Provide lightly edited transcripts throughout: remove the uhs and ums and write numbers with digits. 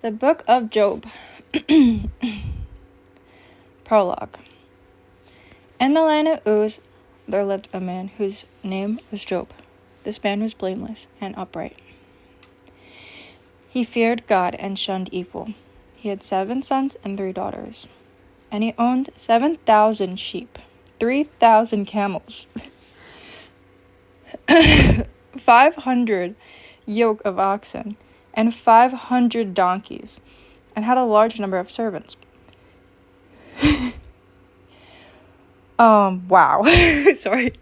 The Book of Job. Prologue. In the land of Uz, there lived a man whose name was Job. This man was blameless and upright. He feared God and shunned evil. He had 7 sons and 3 daughters. And he owned 7,000 sheep, 3,000 camels, 500 yoke of oxen, and 500 donkeys, and had a large number of servants. Wow. Sorry.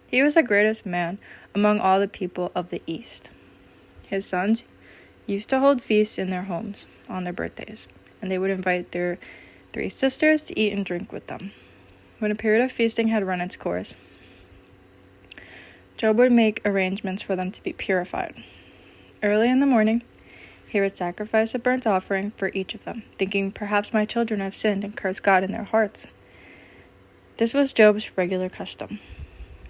He was the greatest man among all the people of the East. His sons used to hold feasts in their homes on their birthdays, and they would invite their 3 sisters to eat and drink with them. When a period of feasting had run its course, Job would make arrangements for them to be purified. Early in the morning, he would sacrifice a burnt offering for each of them, thinking, "Perhaps my children have sinned and cursed God in their hearts." This was Job's regular custom.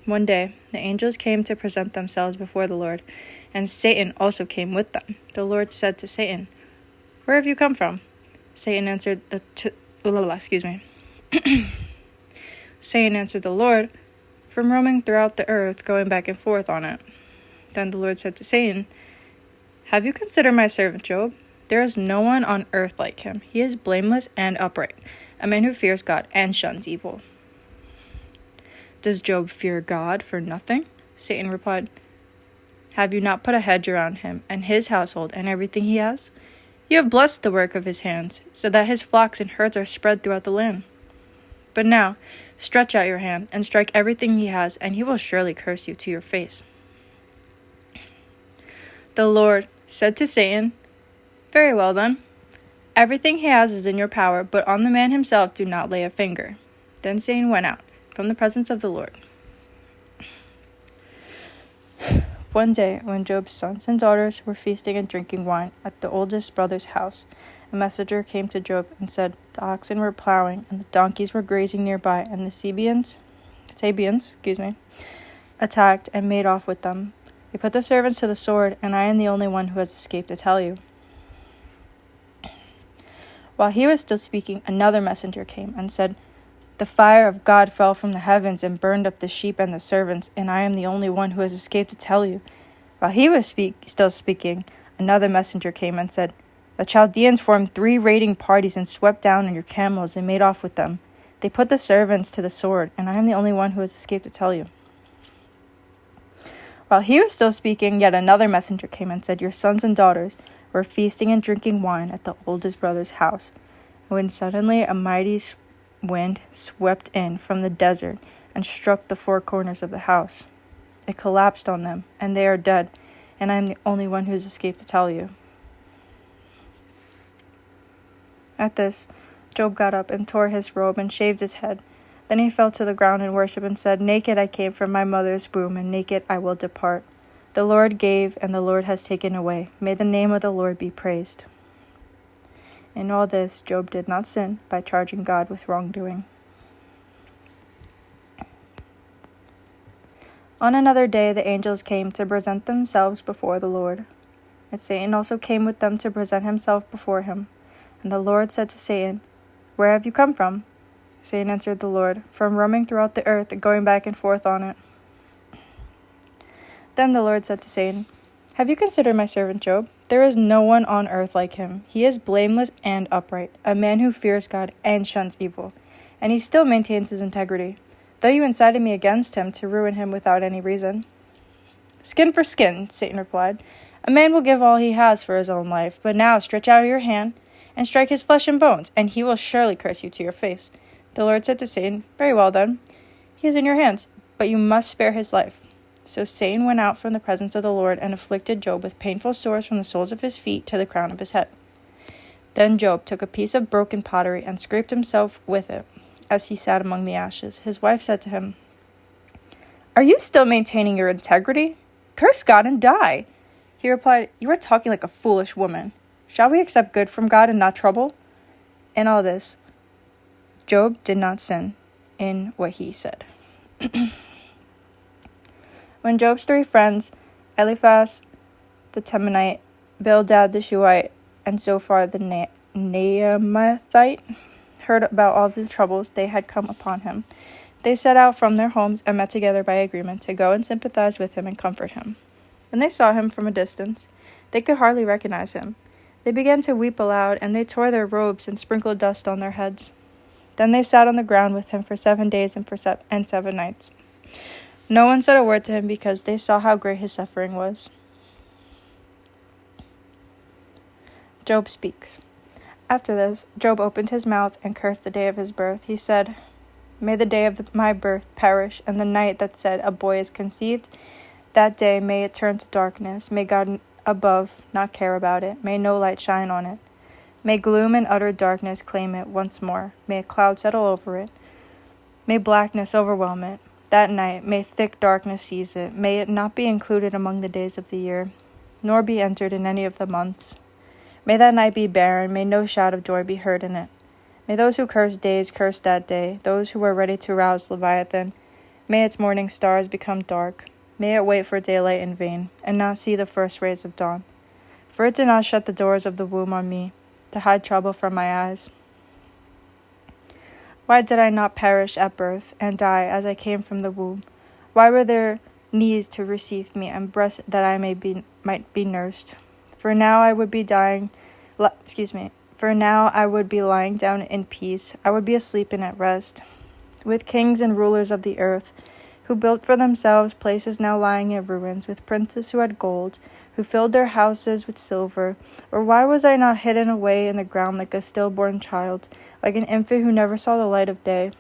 One day, the angels came to present themselves before the Lord, and Satan also came with them. The Lord said to Satan, "Where have you come from?" Satan answered Satan answered the Lord, "From roaming throughout the earth, going back and forth on it." Then the Lord said to Satan, "Have you considered my servant Job? There is no one on earth like him. He is blameless and upright, a man who fears God and shuns evil." "Does Job fear God for nothing?" Satan replied. "Have you not put a hedge around him and his household and everything he has? You have blessed the work of his hands, so that his flocks and herds are spread throughout the land. But now, stretch out your hand and strike everything he has, and he will surely curse you to your face." The Lord said to Satan, "Very well then. Everything he has is in your power, but on the man himself do not lay a finger." Then Satan went out from the presence of the Lord. One day, when Job's sons and daughters were feasting and drinking wine at the oldest brother's house, a messenger came to Job and said, "The oxen were plowing, and the donkeys were grazing nearby, and the Sabians, attacked and made off with them. They put the servants to the sword, and I am the only one who has escaped to tell you." While he was still speaking, another messenger came and said, "The fire of God fell from the heavens and burned up the sheep and the servants, and I am the only one who has escaped to tell you." While he was still speaking, another messenger came and said, "The Chaldeans formed 3 raiding parties and swept down on your camels and made off with them. They put the servants to the sword, and I am the only one who has escaped to tell you." While he was still speaking, yet another messenger came and said, "Your sons and daughters were feasting and drinking wine at the oldest brother's house, when suddenly a mighty wind swept in from the desert and struck the 4 corners of the house. It collapsed on them, and they are dead, and I am the only one who has escaped to tell you." At this, Job got up and tore his robe and shaved his head. Then he fell to the ground in worship and said, "Naked I came from my mother's womb, and naked I will depart. The Lord gave, and the Lord has taken away. May the name of the Lord be praised." In all this, Job did not sin by charging God with wrongdoing. On another day, the angels came to present themselves before the Lord. And Satan also came with them to present himself before him. And the Lord said to Satan, "Where have you come from?" Satan answered the Lord, "From roaming throughout the earth and going back and forth on it." Then the Lord said to Satan, "Have you considered my servant Job? There is no one on earth like him. He is blameless and upright, a man who fears God and shuns evil, and he still maintains his integrity, though you incited me against him to ruin him without any reason." "Skin for skin," Satan replied. "A man will give all he has for his own life, but now stretch out your hand and strike his flesh and bones, and he will surely curse you to your face." The Lord said to Satan, "Very well then. He is in your hands, but you must spare his life." So Satan went out from the presence of the Lord and afflicted Job with painful sores from the soles of his feet to the crown of his head. Then Job took a piece of broken pottery and scraped himself with it as he sat among the ashes. His wife said to him, "Are you still maintaining your integrity? Curse God and die." He replied, "You are talking like a foolish woman. Shall we accept good from God and not trouble?" In all this, Job did not sin in what he said. When Job's 3 friends, Eliphaz the Temanite, Bildad the Shuhite, and so far the Naamathite heard about all the troubles they had come upon him. They set out from their homes and met together by agreement to go and sympathize with him and comfort him. When they saw him from a distance, they could hardly recognize him. They began to weep aloud, and they tore their robes and sprinkled dust on their heads. Then they sat on the ground with him for 7 days and 7 nights. No one said a word to him because they saw how great his suffering was. Job speaks. After this, Job opened his mouth and cursed the day of his birth. He said, "May the day of my birth perish, and the night that said a boy is conceived. That day may it turn to darkness. May God above not care about it. May no light shine on it. May gloom and utter darkness claim it once more. May a cloud settle over it. May blackness overwhelm it. That night may thick darkness seize it. May it not be included among the days of the year, nor be entered in any of the months. May that night be barren. May no shout of joy be heard in it. May those who curse days curse that day, those who are ready to rouse Leviathan. May its morning stars become dark. May it wait for daylight in vain, and not see the first rays of dawn. For it did not shut the doors of the womb on me, to hide trouble from my eyes. Why did I not perish at birth, and die as I came from the womb? Why were there knees to receive me, and breasts that I might be nursed? For now I would be For now I would be lying down in peace. I would be asleep and at rest, with kings and rulers of the earth, who built for themselves places now lying in ruins, with princes who had gold, who filled their houses with silver. Or why was I not hidden away in the ground like a stillborn child, like an infant who never saw the light of day?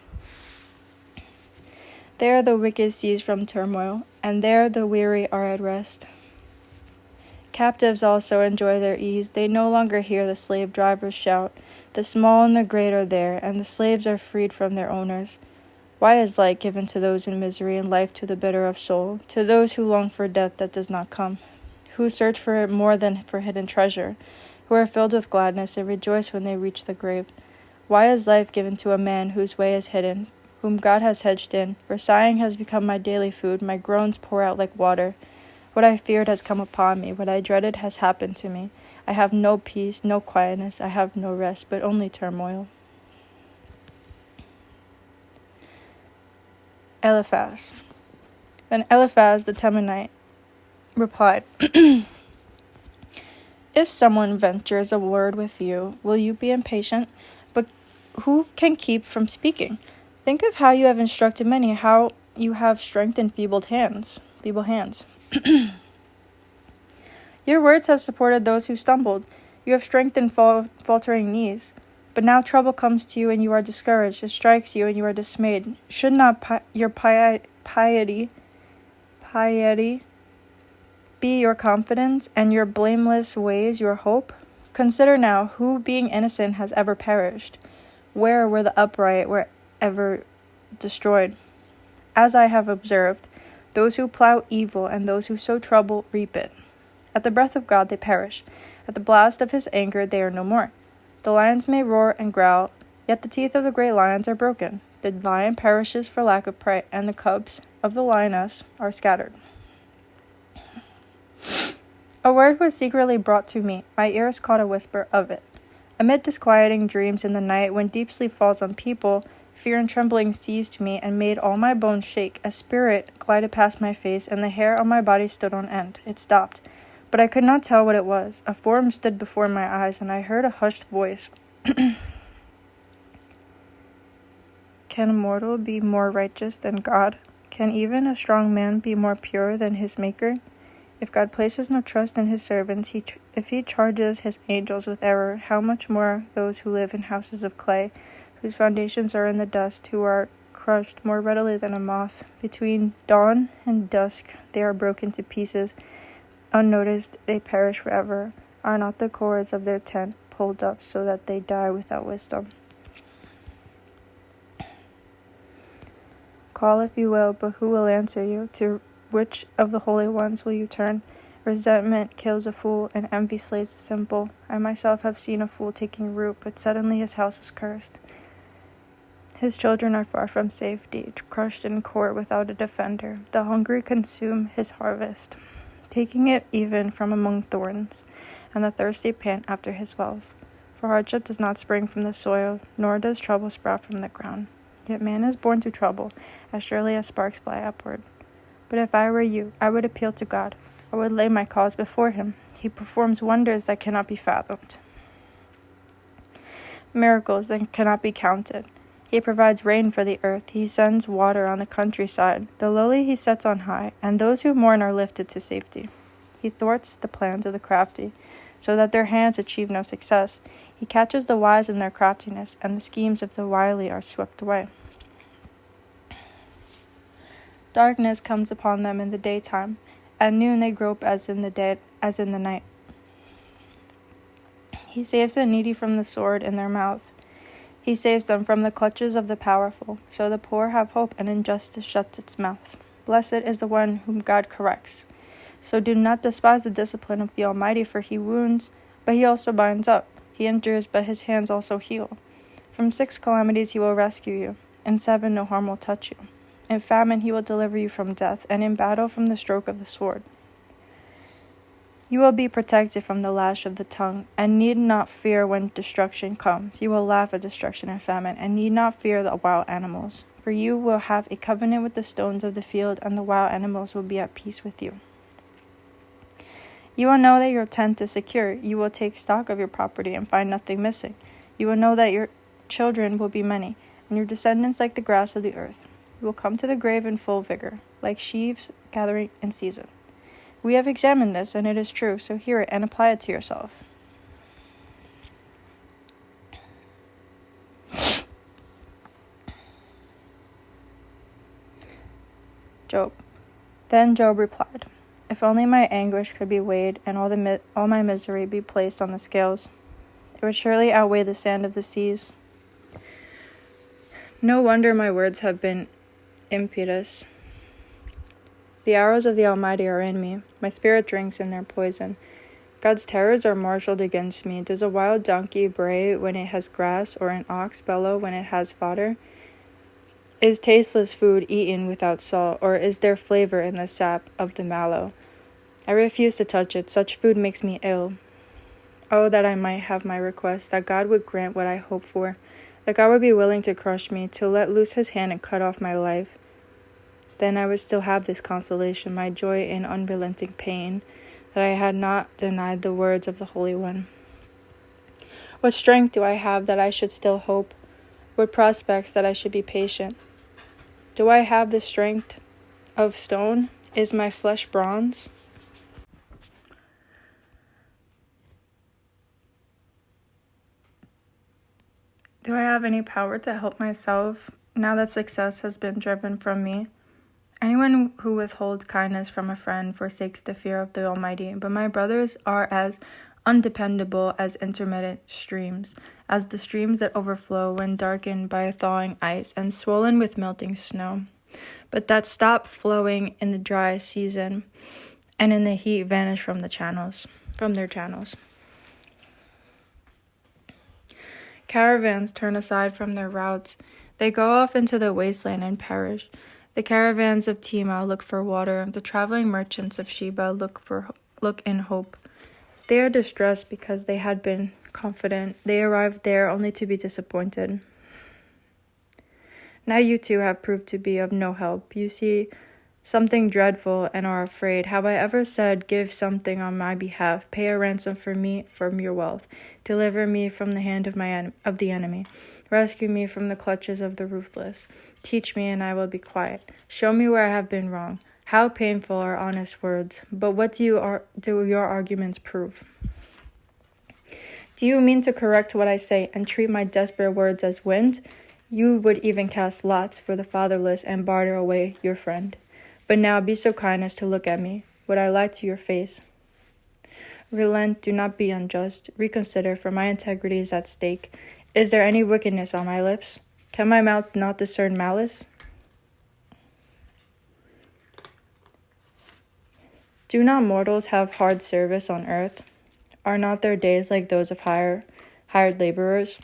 There the wicked cease from turmoil, and there the weary are at rest. Captives also enjoy their ease. They no longer hear the slave drivers shout. The small and the great are there, and the slaves are freed from their owners. Why is light given to those in misery, and life to the bitter of soul, to those who long for death that does not come, who search for it more than for hidden treasure, who are filled with gladness and rejoice when they reach the grave? Why is life given to a man whose way is hidden, whom God has hedged in? For sighing has become my daily food, my groans pour out like water. What I feared has come upon me, what I dreaded has happened to me. I have no peace, no quietness, I have no rest, but only turmoil." Eliphaz. Then Eliphaz the Temanite replied, "If someone ventures a word with you, will you be impatient? But who can keep from speaking? Think of how you have instructed many, how you have strengthened feeble hands. Your words have supported those who stumbled. You have strengthened faltering knees. But now trouble comes to you and you are discouraged. It strikes you and you are dismayed. Should not your piety be your confidence, and your blameless ways your hope? Consider now, who being innocent has ever perished? Where were the upright were ever destroyed? As I have observed, those who plow evil and those who sow trouble reap it. At the breath of God they perish. At the blast of his anger they are no more. The lions may roar and growl, yet the teeth of the great lions are broken. The lion perishes for lack of prey, and the cubs of the lioness are scattered. A word was secretly brought to me. My ears caught a whisper of it. Amid disquieting dreams in the night, when deep sleep falls on people, fear and trembling seized me and made all my bones shake. A spirit glided past my face, and the hair on my body stood on end. It stopped, but I could not tell what it was. A form stood before my eyes, and I heard a hushed voice. Can a mortal be more righteous than God? Can even a strong man be more pure than his Maker? If God places no trust in his servants, if he charges his angels with error, how much more those who live in houses of clay, whose foundations are in the dust, who are crushed more readily than a moth. Between dawn and dusk they are broken to pieces. Unnoticed they perish forever. Are not the cords of their tent pulled up so that they die without wisdom? Call if you will, but who will answer you? To which of the holy ones will you turn? Resentment kills a fool, and envy slays the simple. I myself have seen a fool taking root, but suddenly his house was cursed. His children are far from safety, crushed in court without a defender. The hungry consume his harvest. taking it even from among thorns, and the thirsty pant after his wealth. For hardship does not spring from the soil, nor does trouble sprout from the ground. Yet man is born to trouble, as surely as sparks fly upward. But if I were you, I would appeal to God. I would lay my cause before him. He performs wonders that cannot be fathomed, miracles that cannot be counted. He provides rain for the earth. He sends water on the countryside. The lowly he sets on high, and those who mourn are lifted to safety. He thwarts the plans of the crafty, so that their hands achieve no success. He catches the wise in their craftiness, and the schemes of the wily are swept away. Darkness comes upon them in the daytime. At noon they grope as in the night. He saves the needy from the sword in their mouth. He saves them from the clutches of the powerful. So the poor have hope, and injustice shuts its mouth. Blessed is the one whom God corrects. So do not despise the discipline of the Almighty, for he wounds, but he also binds up. He injures, but his hands also heal. From 6 calamities he will rescue you. In 7 no harm will touch you. In famine he will deliver you from death, and in battle from the stroke of the sword. You will be protected from the lash of the tongue, and need not fear when destruction comes. You will laugh at destruction and famine, and need not fear the wild animals. For you will have a covenant with the stones of the field, and the wild animals will be at peace with you. You will know that your tent is secure. You will take stock of your property and find nothing missing. You will know that your children will be many, and your descendants like the grass of the earth. You will come to the grave in full vigor, like sheaves gathering in season. We have examined this, and it is true, so hear it and apply it to yourself. Job. Then Job replied, if only my anguish could be weighed, and all my misery be placed on the scales, it would surely outweigh the sand of the seas. No wonder my words have been impetuous. The arrows of the Almighty are in me. My spirit drinks in their poison. God's terrors are marshaled against me. Does a wild donkey bray when it has grass, or an ox bellow when it has fodder? Is tasteless food eaten without salt, or is there flavor in the sap of the mallow? I refuse to touch it. Such food makes me ill. Oh, that I might have my request, that God would grant what I hope for, that God would be willing to crush me, to let loose his hand and cut off my life. Then I would still have this consolation, my joy in unrelenting pain, that I had not denied the words of the Holy One. What strength do I have that I should still hope? What prospects that I should be patient? Do I have the strength of stone? Is my flesh bronze? Do I have any power to help myself now that success has been driven from me? Anyone who withholds kindness from a friend forsakes the fear of the Almighty, but my brothers are as undependable as intermittent streams, as the streams that overflow when darkened by thawing ice and swollen with melting snow, but that stop flowing in the dry season and in the heat vanish from their channels. Caravans turn aside from their routes. They go off into the wasteland and perish. The caravans of Tema look for water. The traveling merchants of Sheba look in hope. They are distressed because they had been confident. They arrived there only to be disappointed. Now you too have proved to be of no help. You see something dreadful and are afraid. Have I ever said, give something on my behalf, pay a ransom for me from your wealth, deliver me from the hand of the enemy, rescue me from the clutches of the ruthless, teach me and I will be quiet, show me where I have been wrong. How painful are honest words, but what do your arguments prove? Do you mean to correct what I say and treat my desperate words as wind? You would even cast lots for the fatherless and barter away your friend. But now be so kind as to look at me. Would I lie to your face? Relent, do not be unjust. Reconsider, for my integrity is at stake. Is there any wickedness on my lips? Can my mouth not discern malice? Do not mortals have hard service on earth? Are not their days like those of hired laborers?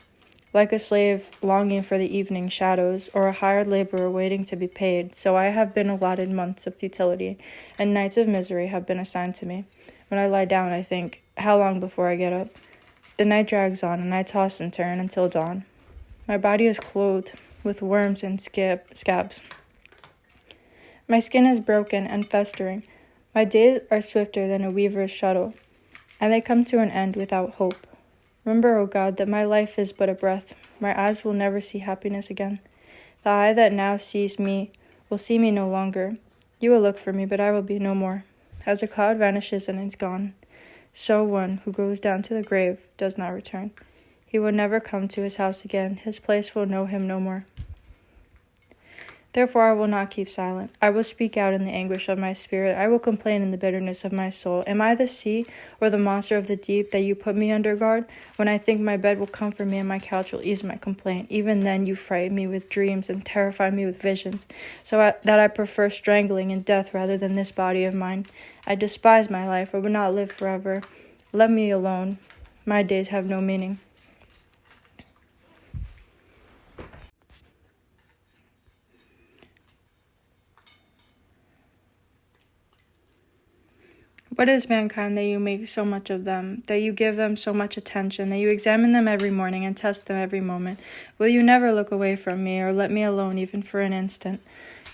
Like a slave longing for the evening shadows, or a hired laborer waiting to be paid, so I have been allotted months of futility, and nights of misery have been assigned to me. When I lie down, I think, how long before I get up? The night drags on, and I toss and turn until dawn. My body is clothed with worms and scabs. My skin is broken and festering. My days are swifter than a weaver's shuttle, and they come to an end without hope. Remember, O God, that my life is but a breath. My eyes will never see happiness again. The eye that now sees me will see me no longer. You will look for me, but I will be no more. As a cloud vanishes and is gone, so one who goes down to the grave does not return. He will never come to his house again. His place will know him no more. Therefore I will not keep silent. I will speak out in the anguish of my spirit. I will complain in the bitterness of my soul. Am I the sea or the monster of the deep that you put me under guard? When I think my bed will comfort me and my couch will ease my complaint, even then you frighten me with dreams and terrify me with visions, that I prefer strangling and death rather than this body of mine. I despise my life. I will not live forever. Let me alone. My days have no meaning. What is mankind that you make so much of them, that you give them so much attention, that you examine them every morning and test them every moment? Will you never look away from me or let me alone even for an instant?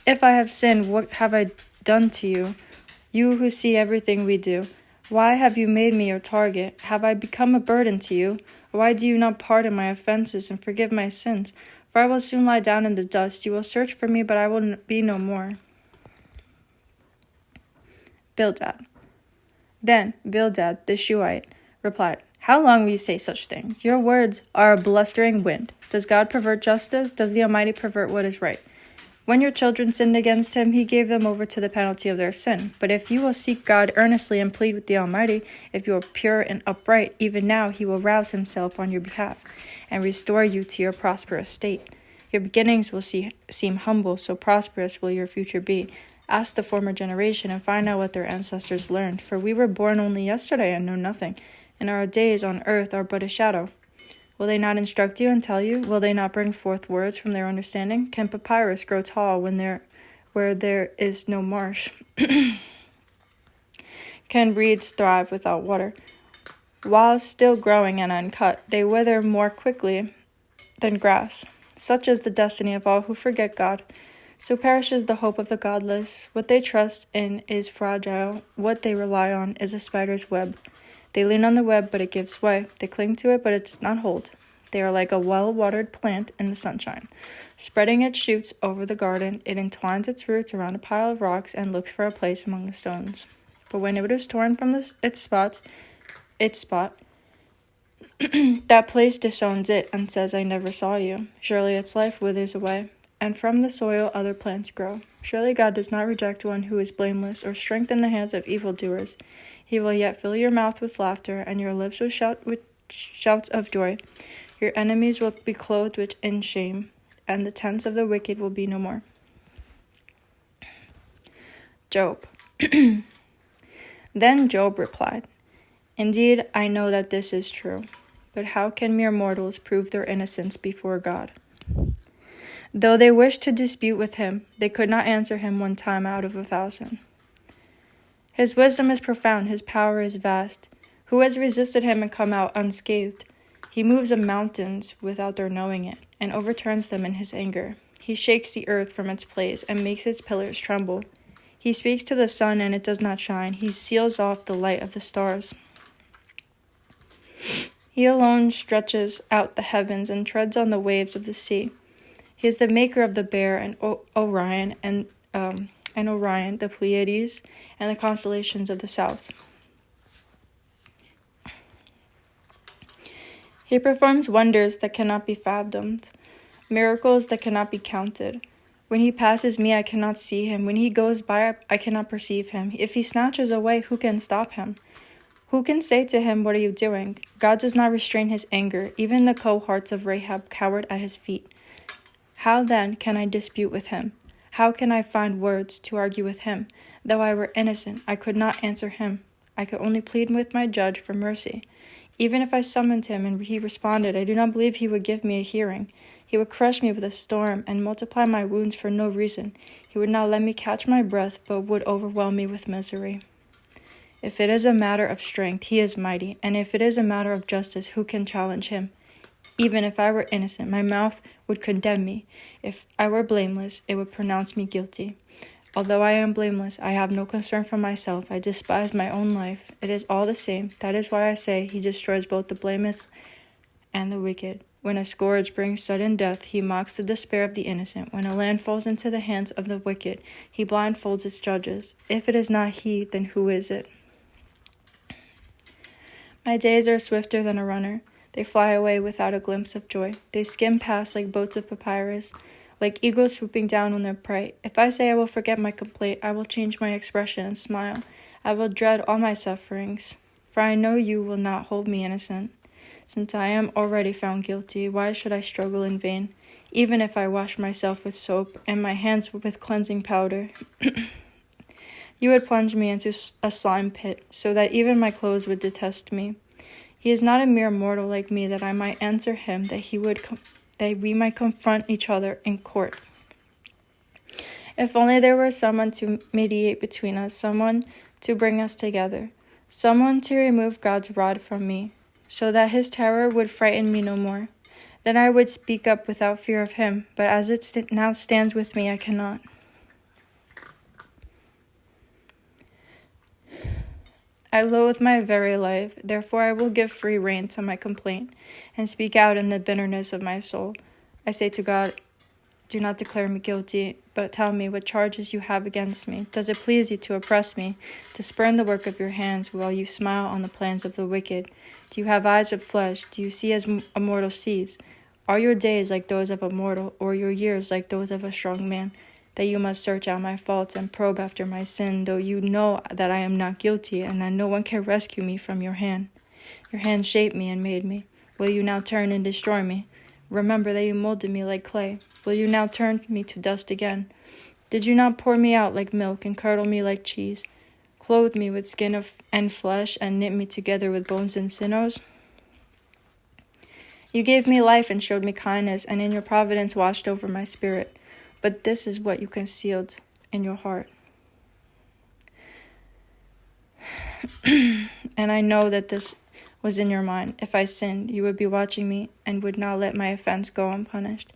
If I have sinned, what have I done to you, you who see everything we do? Why have you made me your target? Have I become a burden to you? Why do you not pardon my offenses and forgive my sins? For I will soon lie down in the dust. You will search for me, but I will be no more. Bildad. Then Bildad the Shuhite replied, How long will you say such things? Your words are a blustering wind. Does God pervert justice? Does the Almighty pervert what is right? When your children sinned against him, he gave them over to the penalty of their sin. But if you will seek God earnestly and plead with the Almighty, if you are pure and upright, even now he will rouse himself on your behalf and restore you to your prosperous state. Your beginnings will seem humble, so prosperous will your future be. Ask the former generation and find out what their ancestors learned, for we were born only yesterday and know nothing, and our days on earth are but a shadow. Will they not instruct you and tell you? Will they not bring forth words from their understanding? Can papyrus grow tall where there is no marsh? Can reeds thrive without water? While still growing and uncut, they wither more quickly than grass. Such is the destiny of all who forget God. So perishes the hope of the godless. What they trust in is fragile. What they rely on is a spider's web. They lean on the web, but it gives way. They cling to it, but it does not hold. They are like a well-watered plant in the sunshine. Spreading its shoots over the garden, it entwines its roots around a pile of rocks and looks for a place among the stones. But when it is torn from its spot, that place disowns it and says, I never saw you. Surely its life withers away, and from the soil other plants grow. Surely God does not reject one who is blameless, or strengthen the hands of evildoers. He will yet fill your mouth with laughter, and your lips with shouts of joy. Your enemies will be clothed in shame, and the tents of the wicked will be no more. Job. Then Job replied, Indeed, I know that this is true, but how can mere mortals prove their innocence before God? Though they wished to dispute with him, they could not answer him 1 time out of 1,000. His wisdom is profound, his power is vast. Who has resisted him and come out unscathed? He moves the mountains without their knowing it, and overturns them in his anger. He shakes the earth from its place and makes its pillars tremble. He speaks to the sun, and it does not shine. He seals off the light of the stars. He alone stretches out the heavens and treads on the waves of the sea. He is the maker of the bear and Orion, the Pleiades, and the constellations of the south. He performs wonders that cannot be fathomed, miracles that cannot be counted. When he passes me, I cannot see him. When he goes by, I cannot perceive him. If he snatches away, who can stop him? Who can say to him, What are you doing? God does not restrain his anger. Even the cohorts of Rahab cowered at his feet. How then can I dispute with him? How can I find words to argue with him? Though I were innocent, I could not answer him. I could only plead with my judge for mercy. Even if I summoned him and he responded, I do not believe he would give me a hearing. He would crush me with a storm and multiply my wounds for no reason. He would not let me catch my breath, but would overwhelm me with misery. If it is a matter of strength, he is mighty, and if it is a matter of justice, who can challenge him? Even if I were innocent, my mouth would condemn me. If I were blameless, it would pronounce me guilty. Although I am blameless, I have no concern for myself. I despise my own life. It is all the same. That is why I say he destroys both the blameless and the wicked. When a scourge brings sudden death, he mocks the despair of the innocent. When a land falls into the hands of the wicked, he blindfolds its judges. If it is not he, then who is it? My days are swifter than a runner. They fly away without a glimpse of joy. They skim past like boats of papyrus, like eagles swooping down on their prey. If I say I will forget my complaint, I will change my expression and smile. I will dread all my sufferings, for I know you will not hold me innocent. Since I am already found guilty, why should I struggle in vain? Even if I wash myself with soap and my hands with cleansing powder, you would plunge me into a slime pit, so that even my clothes would detest me. He is not a mere mortal like me, that I might answer him, that we might confront each other in court. If only there were someone to mediate between us, someone to bring us together, someone to remove God's rod from me, so that his terror would frighten me no more. Then I would speak up without fear of him, but as it now stands with me, I cannot. I loathe my very life, therefore I will give free rein to my complaint, and speak out in the bitterness of my soul. I say to God, do not declare me guilty, but tell me what charges you have against me. Does it please you to oppress me, to spurn the work of your hands, while you smile on the plans of the wicked? Do you have eyes of flesh? Do you see as a mortal sees? Are your days like those of a mortal, or your years like those of a strong man, that you must search out my faults and probe after my sin, though you know that I am not guilty, and that no one can rescue me from your hand? Your hand shaped me and made me. Will you now turn and destroy me? Remember that you molded me like clay. Will you now turn me to dust again? Did you not pour me out like milk and curdle me like cheese, clothe me with skin and flesh, and knit me together with bones and sinews? You gave me life and showed me kindness, and in your providence watched over my spirit. But this is what you concealed in your heart. And I know that this was in your mind. If I sinned, you would be watching me and would not let my offense go unpunished.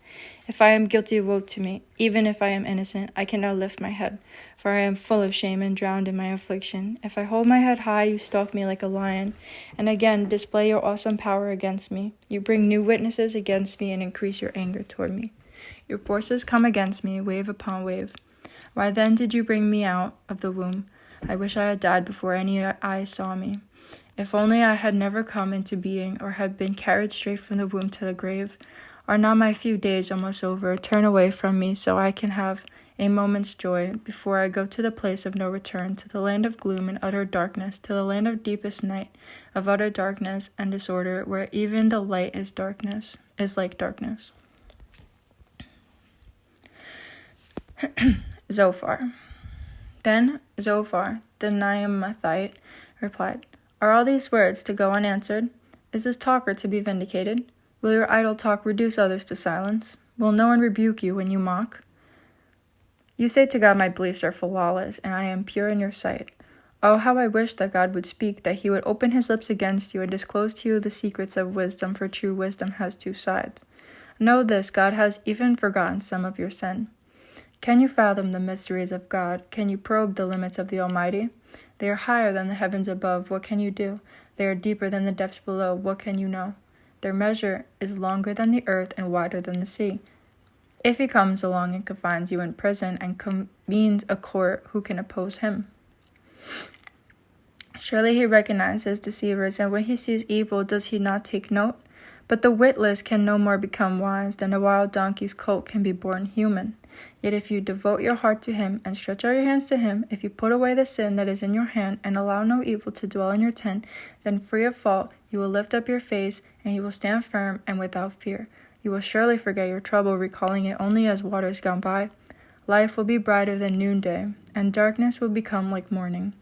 If I am guilty, woe to me. Even if I am innocent, I cannot lift my head, for I am full of shame and drowned in my affliction. If I hold my head high, you stalk me like a lion, and again display your awesome power against me. You bring new witnesses against me and increase your anger toward me. Your forces come against me, wave upon wave. Why then did you bring me out of the womb? I wish I had died before any eye saw me. If only I had never come into being, or had been carried straight from the womb to the grave. Are not my few days almost over? Turn away from me, so I can have a moment's joy, before I go to the place of no return, to the land of gloom and utter darkness, to the land of deepest night, of utter darkness and disorder, where even the light is like darkness. Zophar. Then Zophar, the Naamathite, replied, Are all these words to go unanswered? Is this talker to be vindicated? Will your idle talk reduce others to silence? Will no one rebuke you when you mock? You say to God, my beliefs are flawless, and I am pure in your sight. Oh, how I wish that God would speak, that he would open his lips against you and disclose to you the secrets of wisdom, for true wisdom has two sides. Know this, God has even forgotten some of your sin. Can you fathom the mysteries of God? Can you probe the limits of the Almighty? They are higher than the heavens above. What can you do? They are deeper than the depths below. What can you know? Their measure is longer than the earth and wider than the sea. If he comes along and confines you in prison and convenes a court, who can oppose him? Surely he recognizes deceivers, and when he sees evil, does he not take note? But the witless can no more become wise than a wild donkey's colt can be born human. Yet if you devote your heart to him and stretch out your hands to him, if you put away the sin that is in your hand and allow no evil to dwell in your tent, then free of fault you will lift up your face, and you will stand firm and without fear. You will surely forget your trouble, recalling it only as waters gone by. Life will be brighter than noonday, and darkness will become like morning.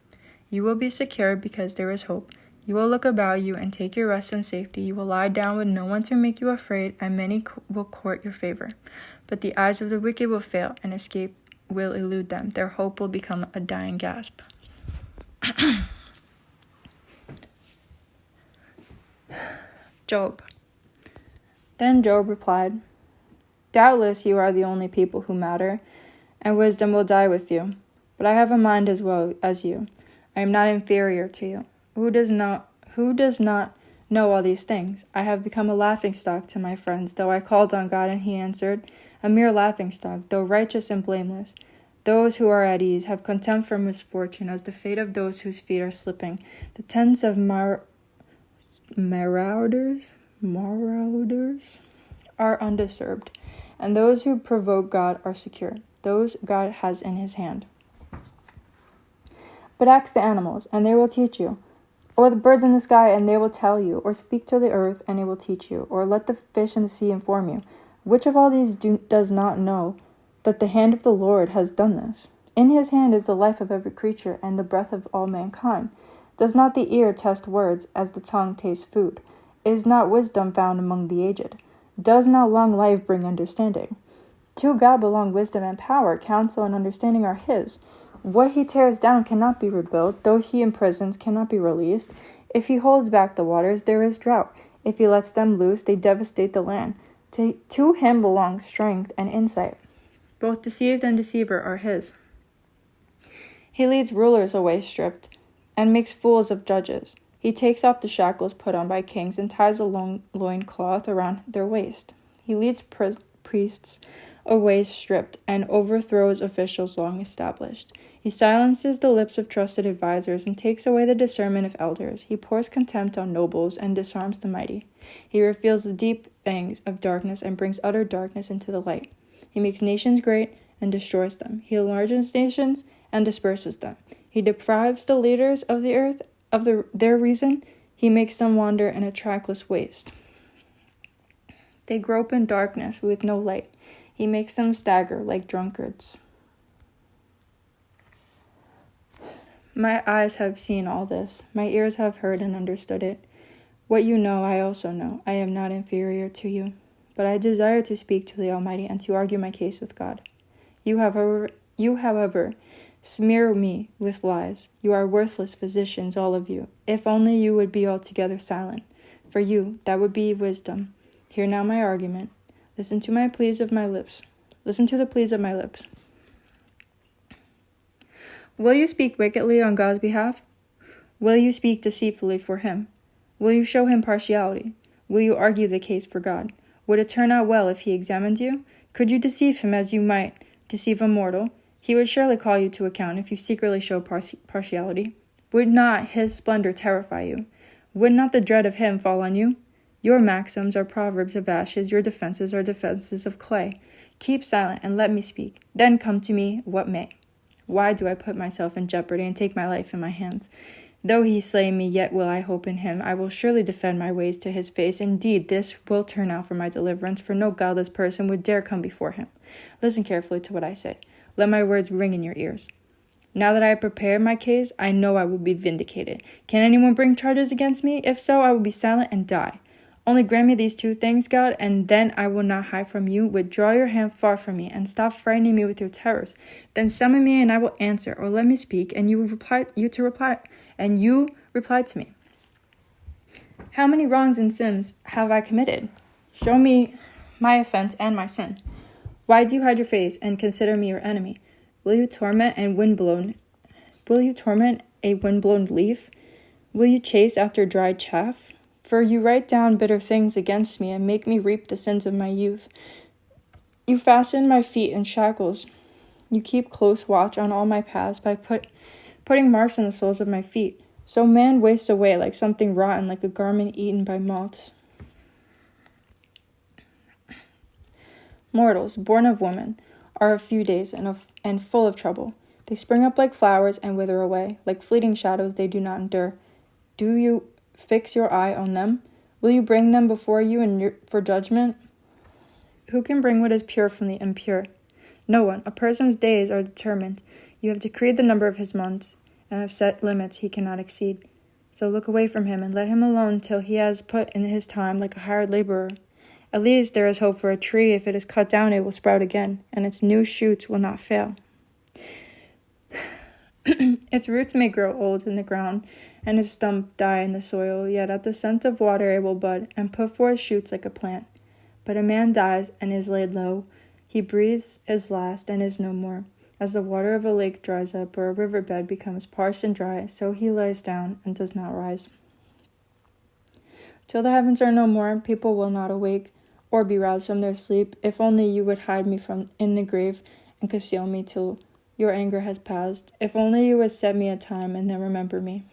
You will be secure because there is hope. You will look about you and take your rest in safety. You will lie down with no one to make you afraid, and many will court your favor. But the eyes of the wicked will fail, and escape will elude them. Their hope will become a dying gasp. Job. Then Job replied, "Doubtless you are the only people who matter, and wisdom will die with you. But I have a mind as well as you. I am not inferior to you. Who does not know all these things? I have become a laughingstock to my friends, though I called on God and he answered, a mere laughingstock, though righteous and blameless. Those who are at ease have contempt for misfortune, as the fate of those whose feet are slipping. The tents of marauders are undisturbed, and those who provoke God are secure, those God has in his hand. But ask the animals, and they will teach you, or the birds in the sky, and they will tell you, or speak to the earth, and it will teach you, or let the fish in the sea inform you. Which of all these does not know that the hand of the Lord has done this? In his hand is the life of every creature, and the breath of all mankind. Does not the ear test words, as the tongue tastes food? Is not wisdom found among the aged? Does not long life bring understanding? To God belong wisdom and power, counsel and understanding are his. What he tears down cannot be rebuilt, those he imprisons cannot be released. If he holds back the waters, there is drought. If he lets them loose, they devastate the land. To him belong strength and insight. Both deceived and deceiver are his. He leads rulers away stripped, and makes fools of judges. He takes off the shackles put on by kings, and ties a long loincloth around their waist. He leads priests away stripped, and overthrows officials long established. He silences the lips of trusted advisers, and takes away the discernment of elders. He pours contempt on nobles, and disarms the mighty. He reveals the deep things of darkness, and brings utter darkness into the light. He makes nations great, and destroys them. He enlarges nations, and disperses them. He deprives the leaders of the earth of their reason. He makes them wander in a trackless waste. They grope in darkness with no light. He makes them stagger like drunkards. My eyes have seen all this. My ears have heard and understood it. What you know, I also know. I am not inferior to you. But I desire to speak to the Almighty and to argue my case with God. You, however, smear me with lies. You are worthless physicians, all of you. If only you would be altogether silent. For you, that would be wisdom. Hear now my argument. Listen to the pleas of my lips. Will you speak wickedly on God's behalf? Will you speak deceitfully for him? Will you show him partiality? Will you argue the case for God? Would it turn out well if he examined you? Could you deceive him as you might deceive a mortal? He would surely call you to account if you secretly show partiality. Would not his splendor terrify you? Would not the dread of him fall on you? Your maxims are proverbs of ashes, your defenses are defenses of clay. Keep silent and let me speak. Then come to me what may. Why do I put myself in jeopardy and take my life in my hands? Though he slay me, yet will I hope in him. I will surely defend my ways to his face. Indeed, this will turn out for my deliverance, for no godless person would dare come before him. Listen carefully to what I say. Let my words ring in your ears. Now that I have prepared my case, I know I will be vindicated. Can anyone bring charges against me? If so, I will be silent and die. Only grant me these two things, God, and then I will not hide from you. Withdraw your hand far from me, and stop frightening me with your terrors. Then summon me, and I will answer, or let me speak, and you reply to me. How many wrongs and sins have I committed? Show me my offense and my sin. Why do you hide your face and consider me your enemy? Will you torment a windblown leaf? Will you chase after dried chaff? For you write down bitter things against me and make me reap the sins of my youth. You fasten my feet in shackles. You keep close watch on all my paths by putting marks on the soles of my feet. So man wastes away like something rotten, like a garment eaten by moths. Mortals, born of woman, are of few days and full of trouble. They spring up like flowers and wither away. Like fleeting shadows, they do not endure. Do you fix your eye on them? Will you bring them before you for judgment? Who can bring what is pure from the impure? No one. A person's days are determined. You have decreed the number of his months, and have set limits he cannot exceed. So look away from him and let him alone till he has put in his time like a hired laborer. At least there is hope for a tree. If it is cut down, it will sprout again, and its new shoots will not fail. Its roots may grow old in the ground, and its stump die in the soil, yet at the scent of water it will bud, and put forth shoots like a plant. But a man dies and is laid low. He breathes his last and is no more. As the water of a lake dries up, or a riverbed becomes parched and dry, so he lies down and does not rise. Till the heavens are no more, people will not awake, or be roused from their sleep. If only you would hide me from in the grave, and conceal me till your anger has passed. If only you would set me a time, and then remember me.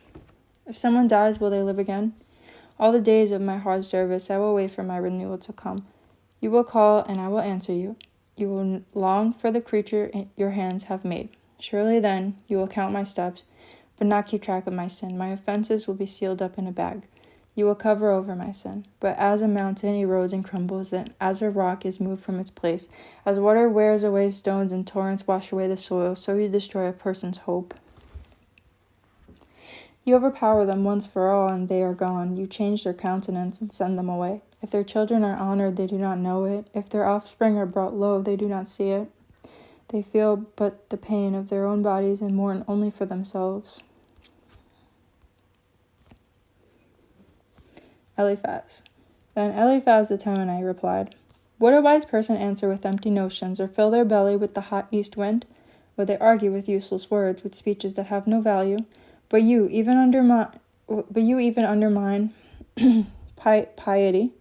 If someone dies, will they live again? All the days of my hard service I will wait for my renewal to come. You will call, and I will answer you. You will long for the creature your hands have made. Surely then you will count my steps, but not keep track of my sin. My offenses will be sealed up in a bag. You will cover over my sin. But as a mountain erodes and crumbles, and as a rock is moved from its place, as water wears away stones and torrents wash away the soil, so you destroy a person's hope. You overpower them once for all, and they are gone. You change their countenance and send them away. If their children are honored, they do not know it. If their offspring are brought low, they do not see it. They feel but the pain of their own bodies and mourn only for themselves. Eliphaz. Then Eliphaz the Temanite replied, Would a wise person answer with empty notions, or fill their belly with the hot east wind? Would they argue with useless words, with speeches that have no value? But you even undermine piety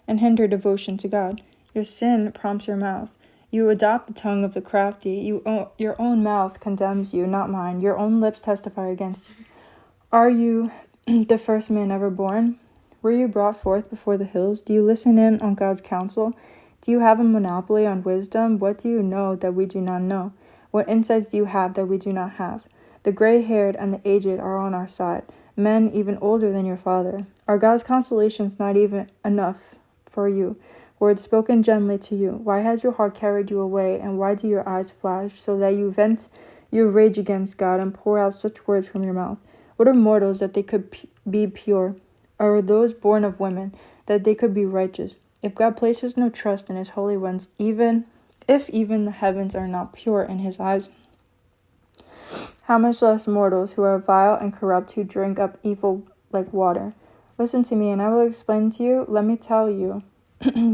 and hinder devotion to God. Your sin prompts your mouth. You adopt the tongue of the crafty. Your own mouth condemns you, not mine. Your own lips testify against you. Are you the first man ever born? Were you brought forth before the hills? Do you listen in on God's counsel? Do you have a monopoly on wisdom? What do you know that we do not know? What insights do you have that we do not have? The gray-haired and the aged are on our side, men even older than your father. Are God's consolations not even enough for you? Words spoken gently to you. Why has your heart carried you away, and why do your eyes flash, so that you vent your rage against God and pour out such words from your mouth? What are mortals that they could be pure? Or those born of women, that they could be righteous? If God places no trust in his holy ones, even the heavens are not pure in his eyes, how much less mortals who are vile and corrupt, who drink up evil like water? Listen to me, and I will explain to you. Let me tell you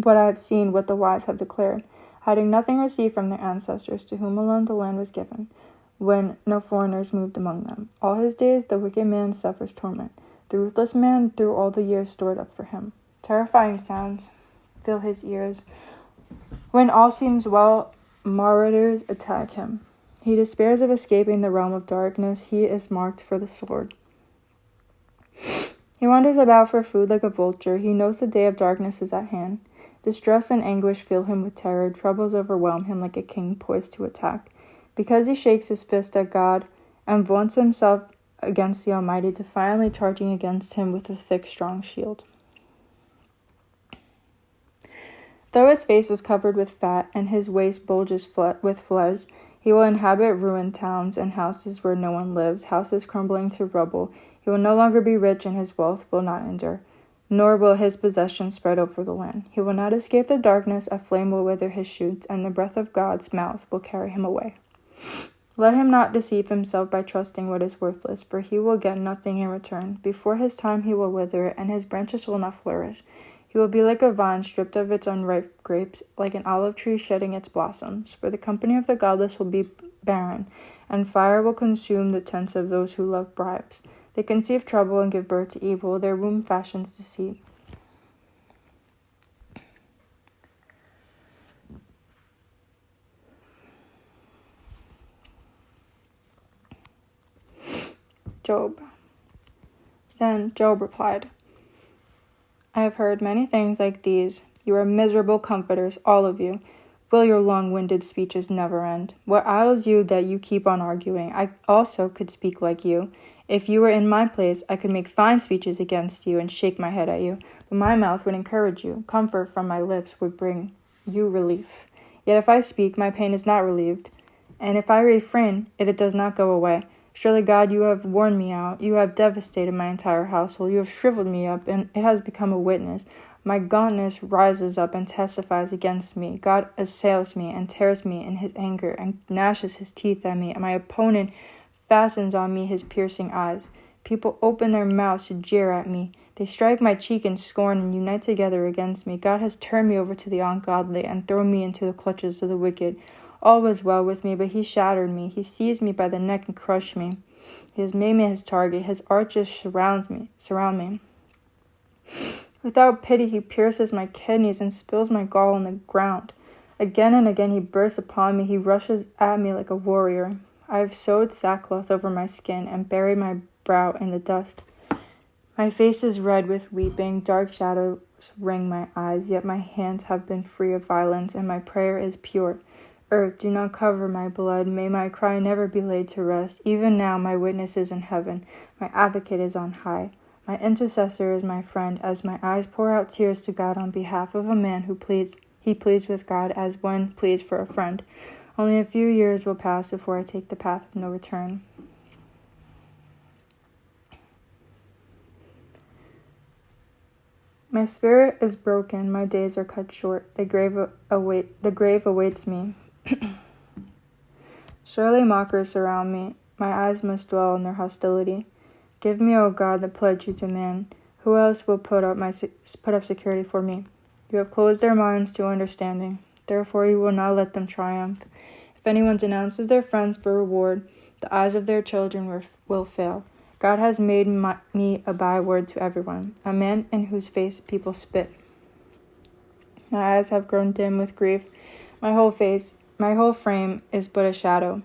what I have seen, what the wise have declared, hiding nothing received from their ancestors, to whom alone the land was given, when no foreigners moved among them. All his days the wicked man suffers torment, the ruthless man through all the years stored up for him. Terrifying sounds fill his ears. When all seems well, marauders attack him. He despairs of escaping the realm of darkness. He is marked for the sword. He wanders about for food like a vulture. He knows the day of darkness is at hand. Distress and anguish fill him with terror. Troubles overwhelm him like a king poised to attack. Because he shakes his fist at God and vaunts himself against the Almighty, defiantly charging against him with a thick, strong shield. Though his face is covered with fat and his waist bulges with flesh, he will inhabit ruined towns and houses where no one lives, houses crumbling to rubble. He will no longer be rich, and his wealth will not endure, nor will his possessions spread over the land. He will not escape the darkness, a flame will wither his shoots, and the breath of God's mouth will carry him away. Let him not deceive himself by trusting what is worthless, for he will get nothing in return. Before his time he will wither, and his branches will not flourish. He will be like a vine stripped of its unripe grapes, like an olive tree shedding its blossoms. For the company of the godless will be barren, and fire will consume the tents of those who love bribes. They conceive trouble and give birth to evil. Their womb fashions deceit. Job. Then Job replied, I have heard many things like these. You are miserable comforters, all of you. Will your long-winded speeches never end? What ails you that you keep on arguing? I also could speak like you. If you were in my place, I could make fine speeches against you and shake my head at you. But my mouth would encourage you. Comfort from my lips would bring you relief. Yet if I speak, my pain is not relieved. And if I refrain, it does not go away. Surely, God, you have worn me out. You have devastated my entire household. You have shriveled me up, and it has become a witness. My gauntness rises up and testifies against me. God assails me and tears me in his anger and gnashes his teeth at me. And my opponent fastens on me his piercing eyes. People open their mouths to jeer at me. They strike my cheek in scorn and unite together against me. God has turned me over to the ungodly and thrown me into the clutches of the wicked. All was well with me, but he shattered me. He seized me by the neck and crushed me. He has made me his target. His archers surround me. Without pity, he pierces my kidneys and spills my gall on the ground. Again and again he bursts upon me. He rushes at me like a warrior. I have sewed sackcloth over my skin and buried my brow in the dust. My face is red with weeping. Dark shadows ring my eyes, yet my hands have been free of violence, and my prayer is pure. Earth, do not cover my blood. May my cry never be laid to rest. Even now my witness is in heaven. My advocate is on high. My intercessor is my friend, as my eyes pour out tears to God on behalf of a man who pleads. He pleads with God as one pleads for a friend. Only a few years will pass before I take the path of no return. My spirit is broken, my days are cut short. The grave awaits me. Surely mockers surround me. My eyes must dwell in their hostility. Give me, O God, the pledge you demand. Who else will put up security for me? You have closed their minds to understanding. Therefore you will not let them triumph. If anyone denounces their friends for reward, the eyes of their children will fail. God has made me a byword to everyone, a man in whose face people spit. My eyes have grown dim with grief. My whole frame is but a shadow.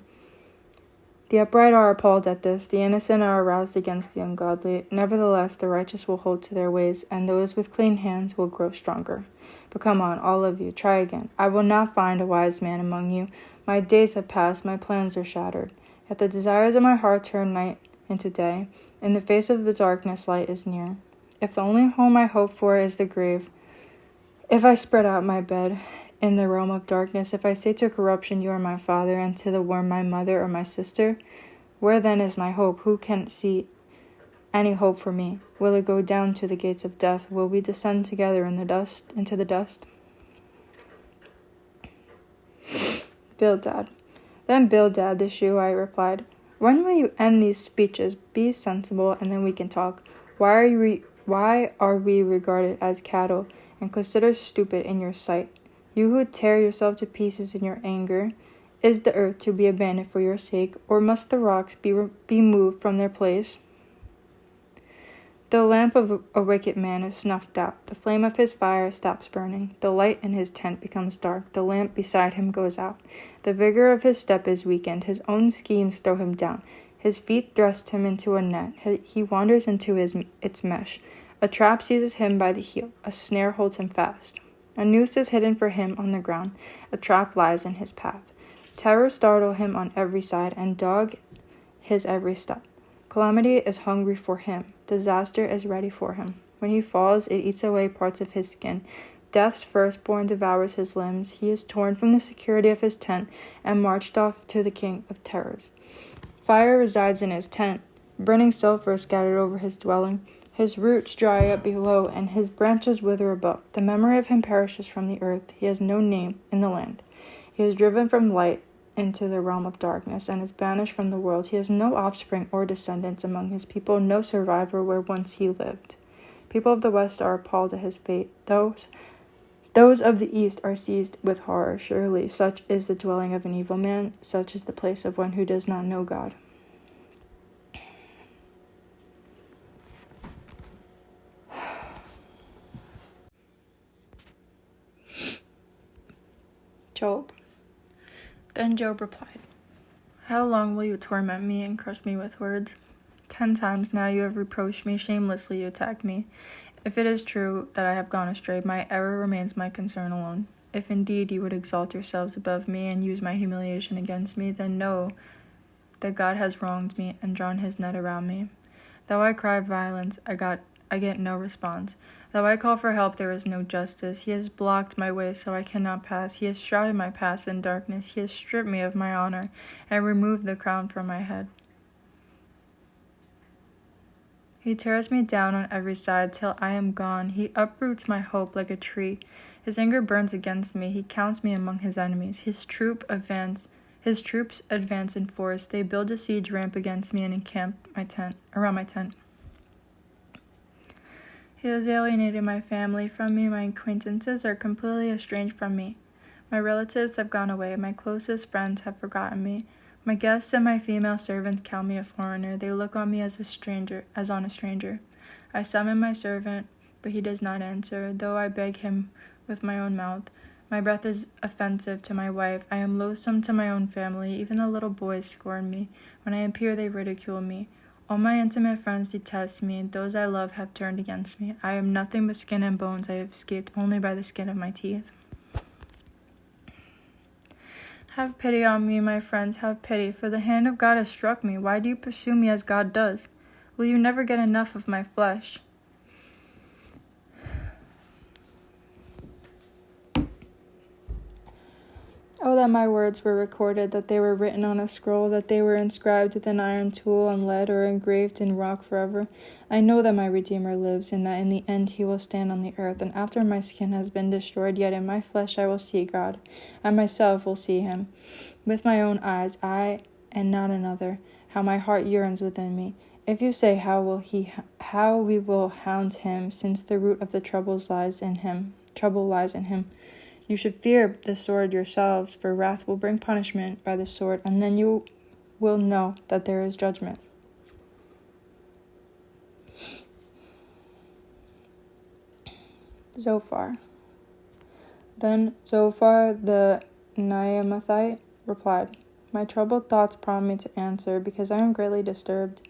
The upright are appalled at this. The innocent are aroused against the ungodly. Nevertheless, the righteous will hold to their ways, and those with clean hands will grow stronger. But come on, all of you, try again. I will not find a wise man among you. My days have passed, my plans are shattered. Yet the desires of my heart turn night into day. In the face of the darkness, light is near. If the only home I hope for is the grave, if I spread out my bed in the realm of darkness, if I say to corruption, you are my father, and to the worm, my mother or my sister, where then is my hope? Who can see any hope for me? Will it go down to the gates of death? Will we descend together into the dust? Bildad. Then Bildad the Shuhite replied, when will you end these speeches? Be sensible, and then we can talk. Why are we regarded as cattle, and considered stupid in your sight? You who tear yourself to pieces in your anger, is the earth to be abandoned for your sake, or must the rocks be moved from their place? The lamp of a wicked man is snuffed out. The flame of his fire stops burning. The light in his tent becomes dark. The lamp beside him goes out. The vigor of his step is weakened. His own schemes throw him down. His feet thrust him into a net. He wanders into its mesh. A trap seizes him by the heel. A snare holds him fast. A noose is hidden for him on the ground. A trap lies in his path. Terror startle him on every side and dog his every step. Calamity is hungry for him. Disaster is ready for him. When he falls, it eats away parts of his skin. Death's firstborn devours his limbs. He is torn from the security of his tent and marched off to the king of terrors. Fire resides in his tent. Burning sulfur is scattered over his dwelling. His roots dry up below, and his branches wither above. The memory of him perishes from the earth. He has no name in the land. He is driven from light into the realm of darkness, and is banished from the world. He has no offspring or descendants among his people, no survivor where once he lived. People of the west are appalled at his fate. Those of the east are seized with horror. Surely such is the dwelling of an evil man, such is the place of one who does not know God. Job. Then Job replied, how long will you torment me and crush me with words? 10 times now you have reproached me, shamelessly you attacked me. If it is true that I have gone astray, my error remains my concern alone. If indeed you would exalt yourselves above me and use my humiliation against me, then know that God has wronged me and drawn his net around me. Though I cry violence, I get no response. Though I call for help, there is no justice. He has blocked my way so I cannot pass. He has shrouded my path in darkness. He has stripped me of my honor and removed the crown from my head. He tears me down on every side till I am gone. He uproots my hope like a tree. His anger burns against me. He counts me among his enemies. His troops advance in force. They build a siege ramp against me and encamp around my tent. He has alienated my family from me. My acquaintances are completely estranged from me. My relatives have gone away. My closest friends have forgotten me. My guests and my female servants count me a foreigner. They look on me as on a stranger. I summon my servant, but he does not answer, though I beg him with my own mouth. My breath is offensive to my wife. I am loathsome to my own family. Even the little boys scorn me. When I appear, they ridicule me. All my intimate friends detest me. Those I love have turned against me. I am nothing but skin and bones. I have escaped only by the skin of my teeth. Have pity on me, my friends, have pity, for the hand of God has struck me. Why do you pursue me as God does? Will you never get enough of my flesh? Oh, that my words were recorded, that they were written on a scroll, that they were inscribed with an iron tool on lead or engraved in rock forever. I know that my Redeemer lives, and that in the end he will stand on the earth, and after my skin has been destroyed, yet in my flesh I will see God. I myself will see him. With my own eyes, I and not another, how my heart yearns within me. If you say, how we will hound him, since the root of the trouble lies in him. You should fear the sword yourselves, for wrath will bring punishment by the sword, and then you will know that there is judgment. Zophar. Then Zophar the Naamathite replied, My troubled thoughts prompt me to answer, because I am greatly disturbed.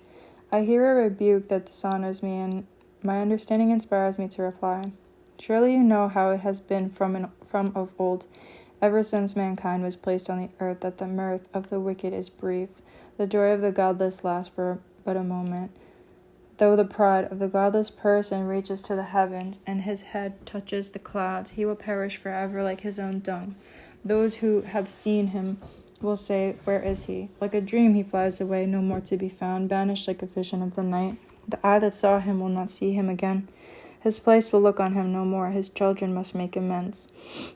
I hear a rebuke that dishonors me, and my understanding inspires me to reply. Surely you know how it has been from of old, ever since mankind was placed on the earth, that the mirth of the wicked is brief, the joy of the godless lasts for but a moment. Though the pride of the godless person reaches to the heavens, and his head touches the clouds, he will perish forever like his own dung. Those who have seen him will say, Where is he? Like a dream he flies away, no more to be found, banished like a vision of the night. The eye that saw him will not see him again. His place will look on him no more. His children must make amends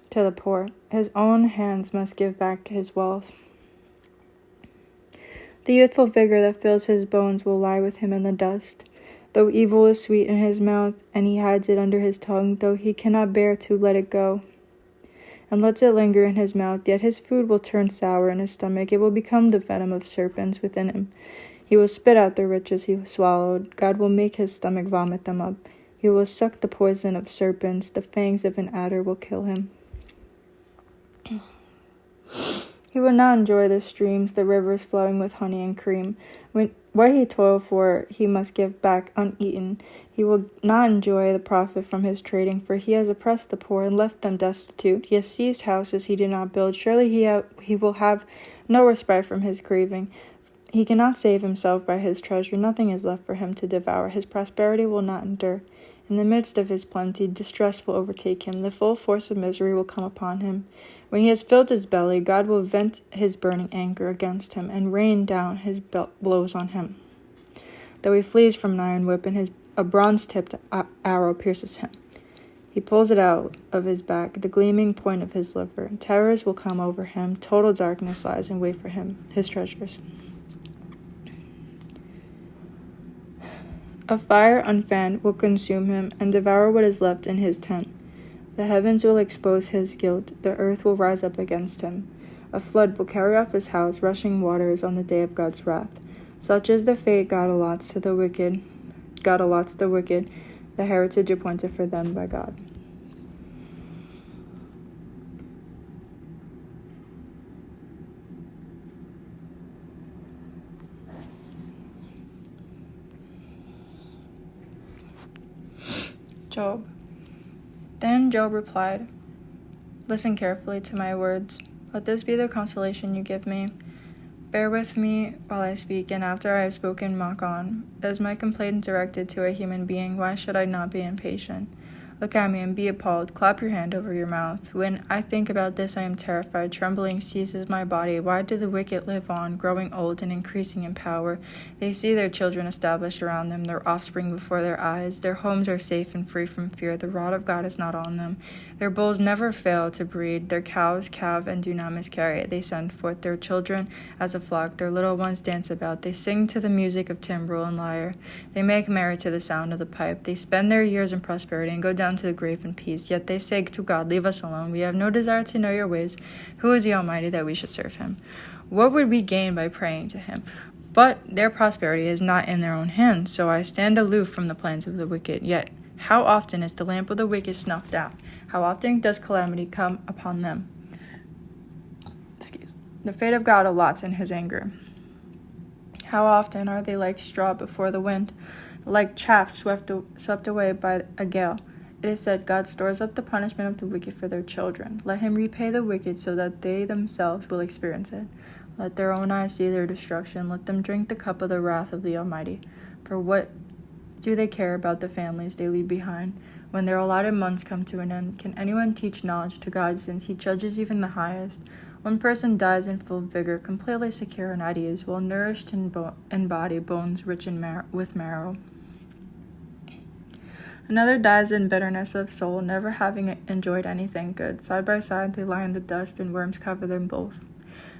to the poor. His own hands must give back his wealth. The youthful vigor that fills his bones will lie with him in the dust. Though evil is sweet in his mouth, and he hides it under his tongue, though he cannot bear to let it go, and lets it linger in his mouth, yet his food will turn sour in his stomach. It will become the venom of serpents within him. He will spit out the riches he swallowed. God will make his stomach vomit them up. He will suck the poison of serpents. The fangs of an adder will kill him. He will not enjoy the streams, the rivers flowing with honey and cream. What he toiled for, he must give back uneaten. He will not enjoy the profit from his trading, for he has oppressed the poor and left them destitute. He has seized houses he did not build. Surely he will have no respite from his craving. He cannot save himself by his treasure. Nothing is left for him to devour. His prosperity will not endure. In the midst of his plenty, distress will overtake him. The full force of misery will come upon him. When he has filled his belly, God will vent his burning anger against him and rain down his blows on him. Though he flees from an iron whip, and a bronze-tipped arrow pierces him, he pulls it out of his back, the gleaming point of his liver. Terrors will come over him. Total darkness lies in wait for him, his treasures. A fire unfanned will consume him and devour what is left in his tent. The heavens will expose his guilt. The earth will rise up against him. A flood will carry off his house, rushing waters on the day of God's wrath. Such is the fate God allots the wicked, the heritage appointed for them by God. Job. Then Job replied, Listen carefully to my words. Let this be the consolation you give me. Bear with me while I speak, and after I have spoken, mock on. Is my complaint directed to a human being? Why should I not be impatient? Look at me and be appalled. Clap your hand over your mouth. When I think about this, I am terrified. Trembling seizes my body. Why do the wicked live on, growing old and increasing in power? They see their children established around them, their offspring before their eyes. Their homes are safe and free from fear. The rod of God is not on them. Their bulls never fail to breed. Their cows calve and do not miscarry. They send forth their children as a flock. Their little ones dance about. They sing to the music of timbrel and lyre. They make merry to the sound of the pipe. They spend their years in prosperity and go down to the grave in peace. Yet they say to God, leave us alone. We have no desire to know your ways. Who is the Almighty that we should serve him? What would we gain by praying to him? But their prosperity is not in their own hands, so I stand aloof from the plans of the wicked. Yet how often is the lamp of the wicked snuffed out? How often does calamity come upon them? The fate of God allots in his anger. How often are they like straw before the wind, like chaff swept away by a gale? It is said, God stores up the punishment of the wicked for their children. Let him repay the wicked so that they themselves will experience it. Let their own eyes see their destruction. Let them drink the cup of the wrath of the Almighty. For what do they care about the families they leave behind? When their allotted months come to an end, can anyone teach knowledge to God, since he judges even the highest? One person dies in full vigor, completely secure in ideas, well nourished in body, bones rich with marrow. Another dies in bitterness of soul, never having enjoyed anything good. Side by side they lie in the dust, and worms cover them both.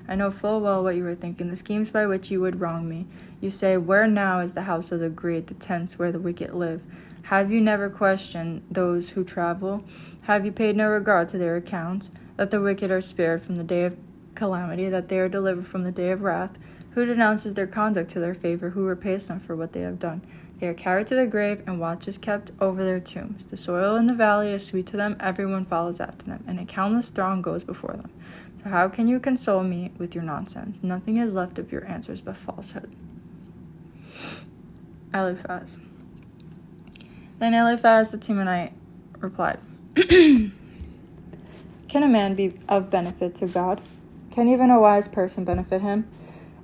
I know full well what you are thinking, the schemes by which you would wrong me. You say, where now is the house of the great, the tents where the wicked live? Have you never questioned those who travel? Have you paid no regard to their accounts? That the wicked are spared from the day of calamity, that they are delivered from the day of wrath? Who denounces their conduct to their favor? Who repays them for what they have done? They are carried to the grave, and watch is kept over their tombs. The soil in the valley is sweet to them, everyone follows after them, and a countless throng goes before them. So how can you console me with your nonsense? Nothing is left of your answers but falsehood. Eliphaz. Then Eliphaz the Temanite replied, Can a man be of benefit to God? Can even a wise person benefit him?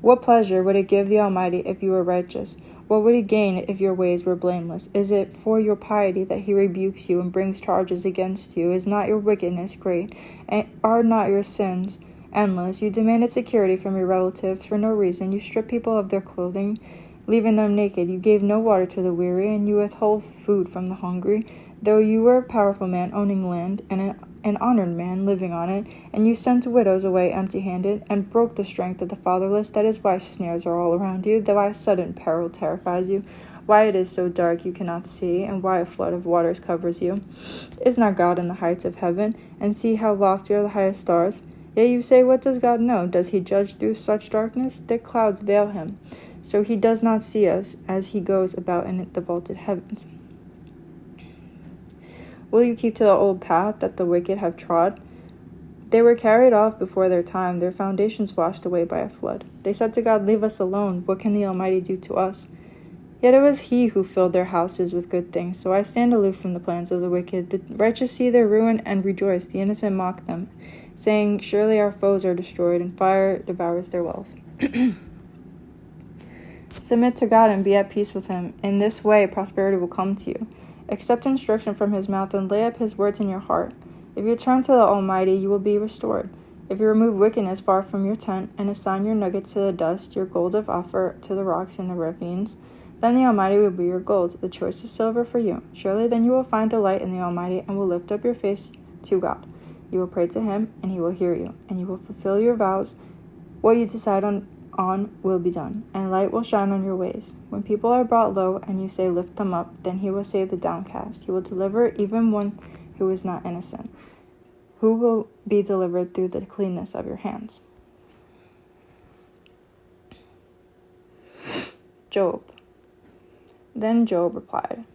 What pleasure would it give the Almighty if you were righteous? What would he gain if your ways were blameless? Is it for your piety that he rebukes you and brings charges against you? Is not your wickedness great? And are not your sins endless? You demanded security from your relatives for no reason. You stripped people of their clothing, leaving them naked. You gave no water to the weary, and you withhold food from the hungry. Though you were a powerful man owning land, and an honored man living on it, and you sent widows away empty-handed, and broke the strength of the fatherless, that is why snares are all around you, that why sudden peril terrifies you, why it is so dark you cannot see, and why a flood of waters covers you. Is not God in the heights of heaven, and see how lofty are the highest stars? Yet you say, what does God know? Does he judge through such darkness? Thick clouds veil him, so he does not see us as he goes about in the vaulted heavens. Will you keep to the old path that the wicked have trod? They were carried off before their time, their foundations washed away by a flood. They said to God, leave us alone. What can the Almighty do to us? Yet it was he who filled their houses with good things. So I stand aloof from the plans of the wicked. The righteous see their ruin and rejoice. The innocent mock them, saying, surely our foes are destroyed, and fire devours their wealth. Submit to God and be at peace with him. In this way prosperity will come to you. Accept instruction from his mouth and lay up his words in your heart. If you turn to the Almighty, you will be restored. If you remove wickedness far from your tent, and assign your nuggets to the dust, your gold of Ophir to the rocks in the ravines, then the Almighty will be your gold, the choicest silver for you. Surely then you will find delight in the Almighty, and will lift up your face to God. You will pray to him, and he will hear you, and you will fulfill your vows. What you decide on will be done, and light will shine on your ways. When people are brought low, and you say, lift them up, then he will save the downcast. He will deliver even one who is not innocent, who will be delivered through the cleanness of your hands. Job. Then Job replied,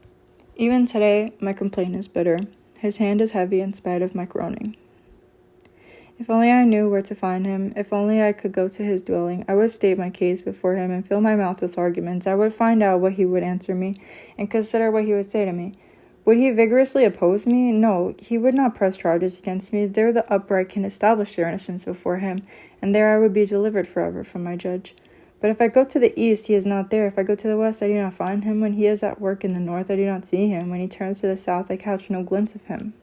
even today my complaint is bitter. His hand is heavy in spite of my groaning. If only I knew where to find him, if only I could go to his dwelling, I would state my case before him and fill my mouth with arguments. I would find out what he would answer me and consider what he would say to me. Would he vigorously oppose me? No, he would not press charges against me. There the upright can establish their innocence before him, and there I would be delivered forever from my judge. But if I go to the east, he is not there. If I go to the west, I do not find him. When he is at work in the north, I do not see him. When he turns to the south, I catch no glimpse of him.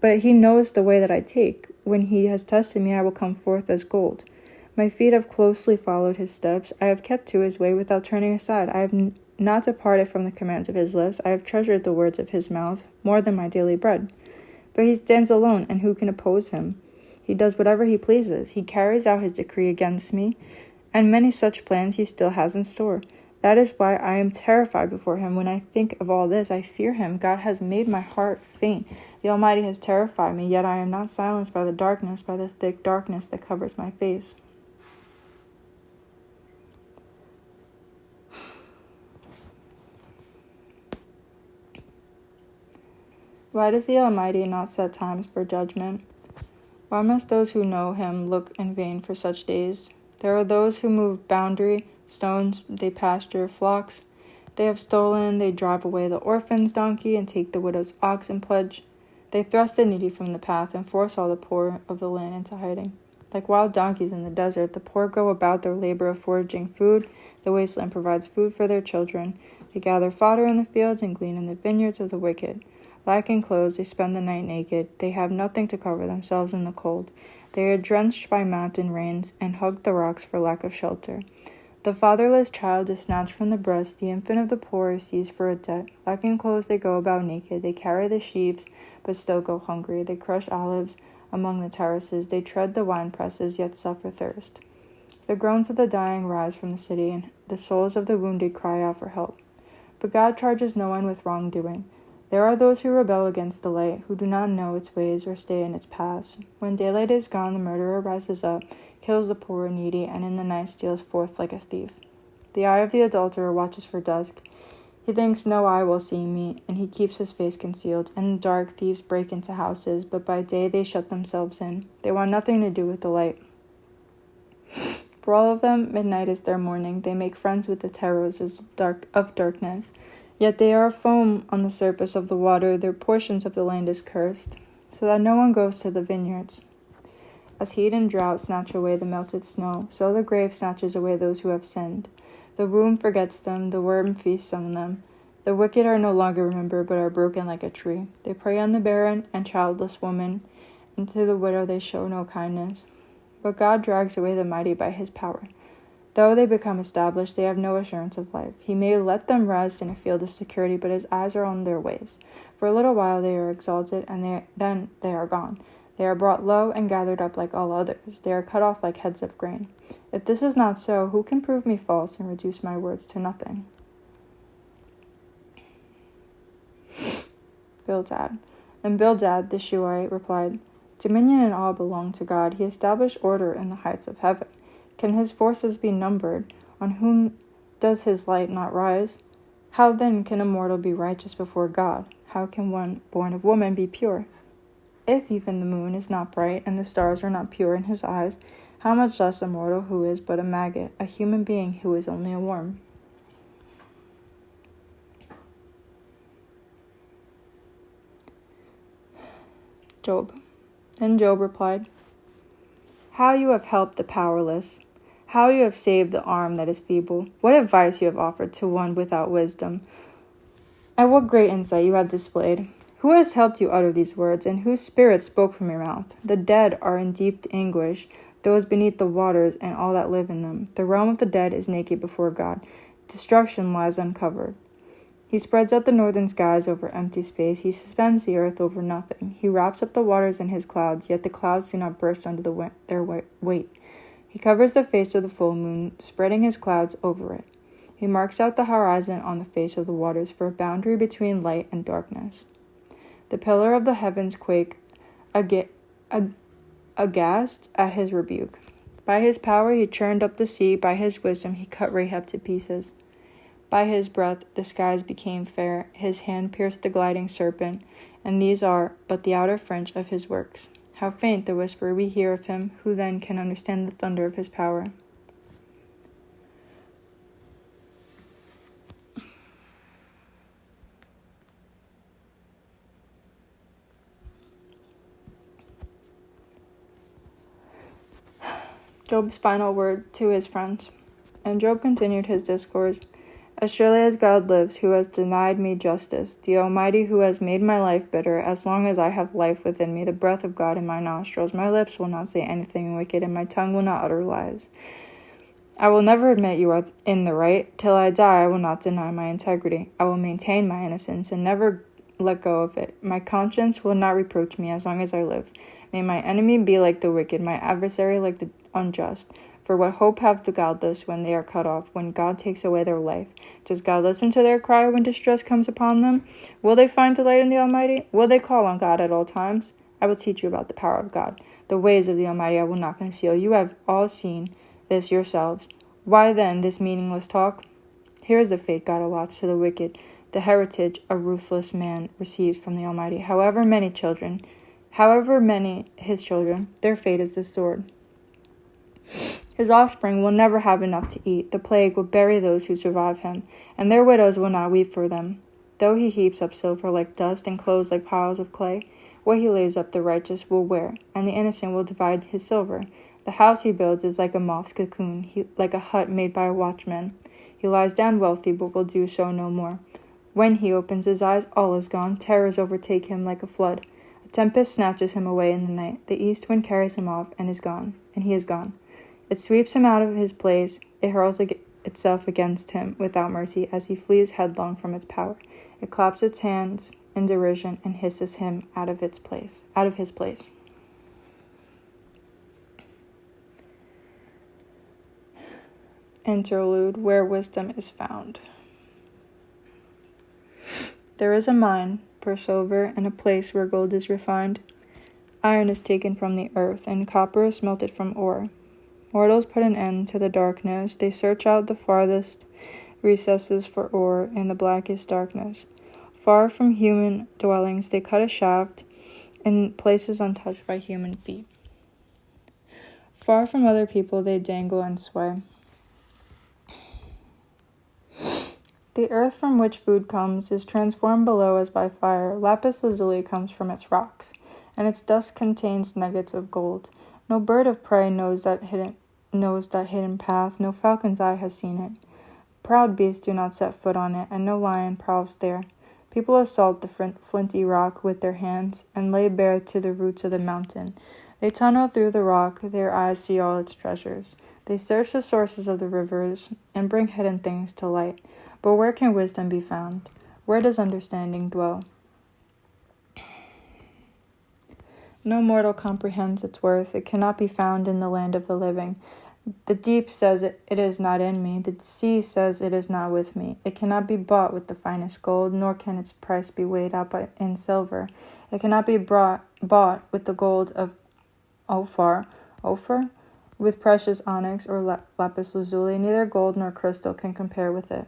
But he knows the way that I take. When he has tested me, I will come forth as gold. My feet have closely followed his steps. I have kept to his way without turning aside. I have not departed from the commands of his lips. I have treasured the words of his mouth more than my daily bread. But he stands alone, and who can oppose him? He does whatever he pleases. He carries out his decree against me, and many such plans he still has in store. That is why I am terrified before him. When I think of all this, I fear him. God has made my heart faint. The Almighty has terrified me, yet I am not silenced by the darkness, by the thick darkness that covers my face. Why does the Almighty not set times for judgment? Why must those who know him look in vain for such days? There are those who move boundary stones, they pasture flocks. They have stolen, they drive away the orphan's donkey and take the widow's ox in pledge. They thrust the needy from the path and force all the poor of the land into hiding. Like wild donkeys in the desert, the poor go about their labor of foraging food. The wasteland provides food for their children. They gather fodder in the fields and glean in the vineyards of the wicked. Lacking clothes, they spend the night naked. They have nothing to cover themselves in the cold. They are drenched by mountain rains and hug the rocks for lack of shelter. The fatherless child is snatched from the breast. The infant of the poor is seized for a debt. Lacking clothes, they go about naked. They carry the sheaves, but still go hungry. They crush olives among the terraces. They tread the wine presses, yet suffer thirst. The groans of the dying rise from the city, and the souls of the wounded cry out for help. But God charges no one with wrongdoing. There are those who rebel against the light, who do not know its ways or stay in its paths. When daylight is gone, the murderer rises up, kills the poor and needy, and in the night steals forth like a thief. The eye of the adulterer watches for dusk. He thinks no eye will see me, and he keeps his face concealed. In the dark, thieves break into houses, but by day they shut themselves in. They want nothing to do with the light. For all of them, midnight is their morning. They make friends with the terrors of darkness. Yet they are foam on the surface of the water. Their portions of the land is cursed, so that no one goes to the vineyards. As heat and drought snatch away the melted snow, so the grave snatches away those who have sinned. The womb forgets them, the worm feasts on them. The wicked are no longer remembered, but are broken like a tree. They prey on the barren and childless woman, and to the widow they show no kindness. But God drags away the mighty by his power. Though they become established, they have no assurance of life. He may let them rest in a field of security, but his eyes are on their ways. For a little while they are exalted, and then they are gone. They are brought low and gathered up like all others. They are cut off like heads of grain. If this is not so, who can prove me false and reduce my words to nothing? Bildad. Then Bildad the Shuhite replied, Dominion and all belong to God. He established order in the heights of heaven. Can his forces be numbered? On whom does his light not rise? How then can a mortal be righteous before God? How can one born of woman be pure? If even the moon is not bright and the stars are not pure in his eyes, how much less a mortal who is but a maggot, a human being who is only a worm? Job. And Job replied, How you have helped the powerless! How you have saved the arm that is feeble! What advice you have offered to one without wisdom! And what great insight you have displayed! Who has helped you utter these words, and whose spirit spoke from your mouth? The dead are in deep anguish, those beneath the waters and all that live in them. The realm of the dead is naked before God. Destruction lies uncovered. He spreads out the northern skies over empty space. He suspends the earth over nothing. He wraps up the waters in his clouds, yet the clouds do not burst under their weight. He covers the face of the full moon, spreading his clouds over it. He marks out the horizon on the face of the waters for a boundary between light and darkness. The pillar of the heavens quake aghast at his rebuke. By his power he churned up the sea. By his wisdom he cut Rahab to pieces. By his breath the skies became fair. His hand pierced the gliding serpent. And these are but the outer fringe of his works. How faint the whisper we hear of him, who then can understand the thunder of his power? Job's final word to his friends. And Job continued his discourse. As surely as God lives, who has denied me justice, the Almighty who has made my life bitter, as long as I have life within me, the breath of God in my nostrils, my lips will not say anything wicked, and my tongue will not utter lies. I will never admit you are in the right. Till I die, I will not deny my integrity. I will maintain my innocence and never let go of it. My conscience will not reproach me as long as I live. May my enemy be like the wicked, my adversary like the unjust. For what hope have the godless when they are cut off, when God takes away their life? Does God listen to their cry when distress comes upon them? Will they find delight in the Almighty? Will they call on God at all times? I will teach you about the power of God. The ways of the Almighty I will not conceal. You have all seen this yourselves. Why then this meaningless talk? Here is the fate God allots to the wicked, the heritage a ruthless man receives from the Almighty. However many his children, their fate is the sword. His offspring will never have enough to eat. The plague will bury those who survive him, and their widows will not weep for them. Though he heaps up silver like dust and clothes like piles of clay, what he lays up the righteous will wear, and the innocent will divide his silver. The house he builds is like a moth's cocoon, like a hut made by a watchman. He lies down wealthy, but will do so no more. When he opens his eyes, all is gone. Terrors overtake him like a flood. A tempest snatches him away in the night. The east wind carries him off and he is gone. It sweeps him out of his place. It hurls itself against him without mercy as he flees headlong from its power. It claps its hands in derision and hisses him out of his place. Interlude, where wisdom is found. There is a mine for silver and a place where gold is refined. Iron is taken from the earth, and copper is smelted from ore. Mortals put an end to the darkness. They search out the farthest recesses for ore in the blackest darkness. Far from human dwellings, they cut a shaft in places untouched by human feet. Far from other people, they dangle and sway. The earth from which food comes is transformed below as by fire. Lapis lazuli comes from its rocks, and its dust contains nuggets of gold. No bird of prey knows that hidden path. No falcon's eye has seen it. Proud beasts do not set foot on it, and no lion prowls there. People assault the flinty rock with their hands, and lay bare to the roots of the mountain. They tunnel through the rock, their eyes see all its treasures. They search the sources of the rivers, and bring hidden things to light. But where can wisdom be found? Where does understanding dwell? No mortal comprehends its worth. It cannot be found in the land of the living. The deep says it is not in me. The sea says it is not with me. It cannot be bought with the finest gold, nor can its price be weighed out in silver. It cannot be bought with the gold of Ophir, with precious onyx or lapis lazuli. Neither gold nor crystal can compare with it,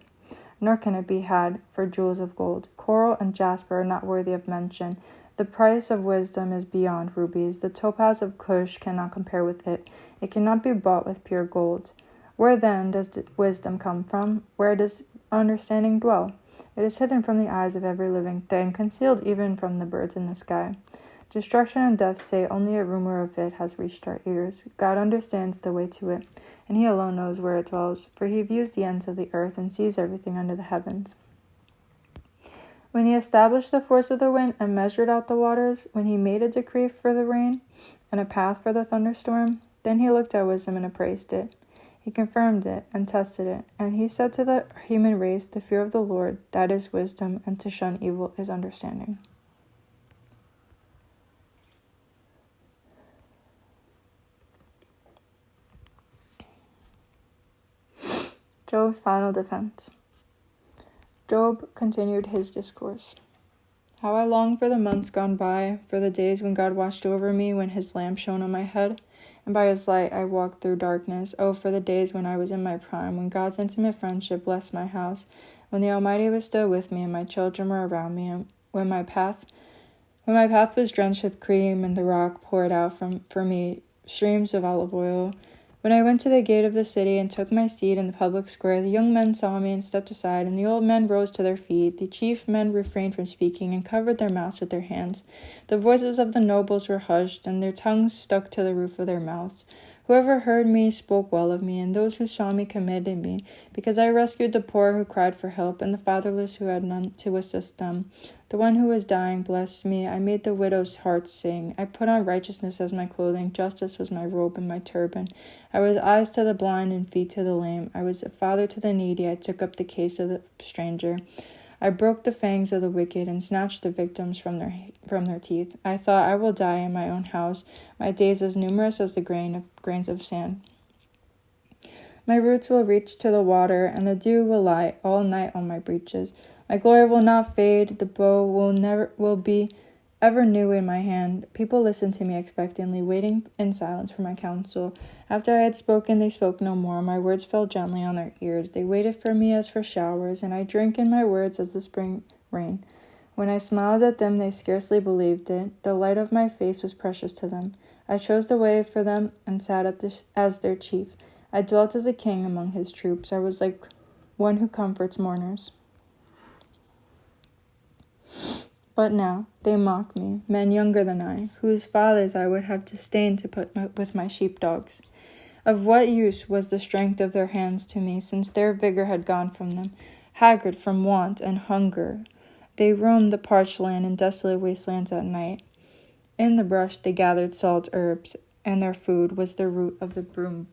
nor can it be had for jewels of gold. Coral and jasper are not worthy of mention. The price of wisdom is beyond rubies. The topaz of Cush cannot compare with it. It cannot be bought with pure gold. Where then does wisdom come from? Where does understanding dwell? It is hidden from the eyes of every living thing, concealed even from the birds in the sky. Destruction and death say only a rumor of it has reached our ears. God understands the way to it, and he alone knows where it dwells, for he views the ends of the earth and sees everything under the heavens. When he established the force of the wind and measured out the waters, when he made a decree for the rain and a path for the thunderstorm, then he looked at wisdom and appraised it. He confirmed it and tested it, and he said to the human race, the fear of the Lord, that is wisdom, and to shun evil is understanding. Job's final defense. Job continued his discourse. How I long for the months gone by, for the days when God watched over me, when his lamp shone on my head, and by his light I walked through darkness. Oh, for the days when I was in my prime, when God's intimate friendship blessed my house, when the Almighty was still with me and my children were around me, and when my path was drenched with cream and the rock poured out for me streams of olive oil. When I went to the gate of the city and took my seat in the public square, the young men saw me and stepped aside, and the old men rose to their feet. The chief men refrained from speaking and covered their mouths with their hands. The voices of the nobles were hushed, and their tongues stuck to the roof of their mouths. Whoever heard me spoke well of me, and those who saw me commended me, because I rescued the poor who cried for help, and the fatherless who had none to assist them. The one who was dying blessed me. I made the widow's heart sing. I put on righteousness as my clothing. Justice was my robe and my turban. I was eyes to the blind and feet to the lame. I was a father to the needy. I took up the case of the stranger. I broke the fangs of the wicked and snatched the victims from their teeth. I thought, I will die in my own house, my days as numerous as the grains of sand. My roots will reach to the water, and the dew will lie all night on my breeches. My glory will not fade, the bow will be ever new in my hand. People listened to me expectantly, waiting in silence for my counsel. After I had spoken, they spoke no more. My words fell gently on their ears. They waited for me as for showers, and I drank in my words as the spring rain. When I smiled at them, they scarcely believed it. The light of my face was precious to them. I chose the way for them and sat as their chief. I dwelt as a king among his troops. I was like one who comforts mourners. But now they mock me, men younger than I, whose fathers I would have disdained to put with my sheepdogs. Of what use was the strength of their hands to me, since their vigor had gone from them? Haggard from want and hunger, they roamed the parched land and desolate wastelands at night. In the brush they gathered salt herbs, and their food was the root of the broom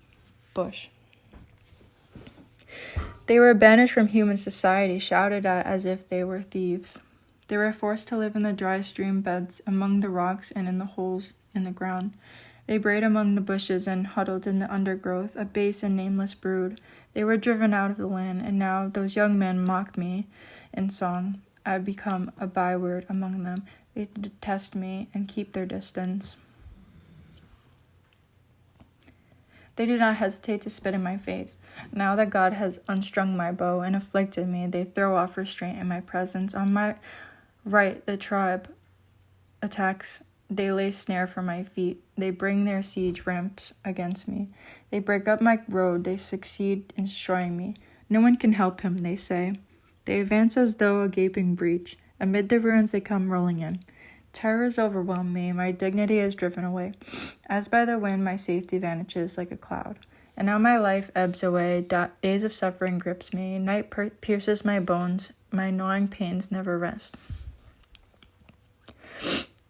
bush. They were banished from human society, shouted at as if they were thieves. They were forced to live in the dry stream beds, among the rocks and in the holes in the ground. They brayed among the bushes and huddled in the undergrowth, a base and nameless brood. They were driven out of the land, and now those young men mock me in song. I have become a byword among them. They detest me and keep their distance. They do not hesitate to spit in my face. Now that God has unstrung my bow and afflicted me, they throw off restraint in my presence. On my right, the tribe attacks. They lay snare for my feet. They bring their siege ramps against me. They break up my road. They succeed in destroying me. No one can help him, they say. They advance as though a gaping breach. Amid the ruins they come rolling in. Terrors overwhelm me. My dignity is driven away. As by the wind, my safety vanishes like a cloud. And now my life ebbs away. Days of suffering grips me. Night pierces my bones. My gnawing pains never rest.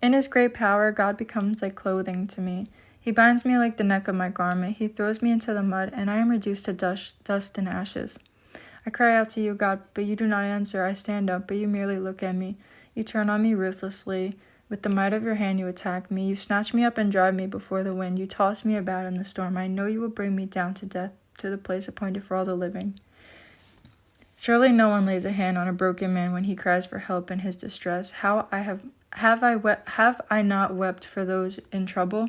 In his great power, God becomes like clothing to me. He binds me like the neck of my garment. He throws me into the mud, and I am reduced to dust and ashes. I cry out to you, God, but you do not answer. I stand up, but you merely look at me. You turn on me ruthlessly. With the might of your hand, you attack me. You snatch me up and drive me before the wind. You toss me about in the storm. I know you will bring me down to death, to the place appointed for all the living. Surely no one lays a hand on a broken man when he cries for help in his distress. Have I not wept for those in trouble?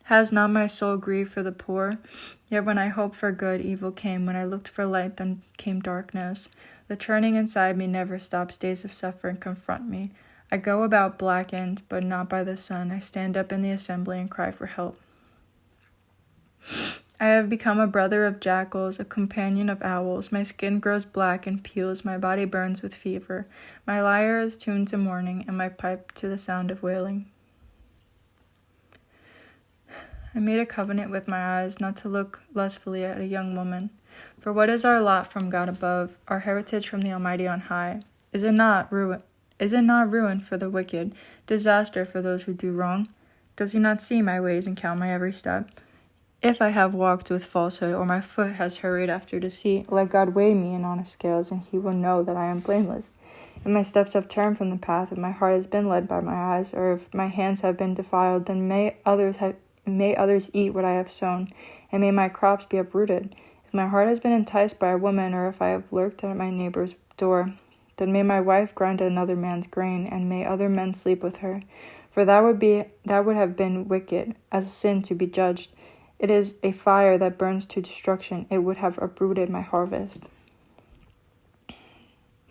Has not my soul grieved for the poor? Yet when I hoped for good, evil came. When I looked for light, then came darkness. The churning inside me never stops. Days of suffering confront me. I go about blackened, but not by the sun. I stand up in the assembly and cry for help. I have become a brother of jackals, a companion of owls. My skin grows black and peels. My body burns with fever. My lyre is tuned to mourning, and my pipe to the sound of wailing. I made a covenant with my eyes not to look lustfully at a young woman. For what is our lot from God above, our heritage from the Almighty on high? Is it not ruin for the wicked, disaster for those who do wrong? Does he not see my ways and count my every step? If I have walked with falsehood, or my foot has hurried after deceit, let God weigh me in honest scales, and he will know that I am blameless. If my steps have turned from the path, if my heart has been led by my eyes, or if my hands have been defiled, then may others eat what I have sown, and may my crops be uprooted. If my heart has been enticed by a woman, or if I have lurked at my neighbor's door, then may my wife grind another man's grain, and may other men sleep with her. For that would have been wicked, as a sin to be judged. It is a fire that burns to destruction. It would have uprooted my harvest.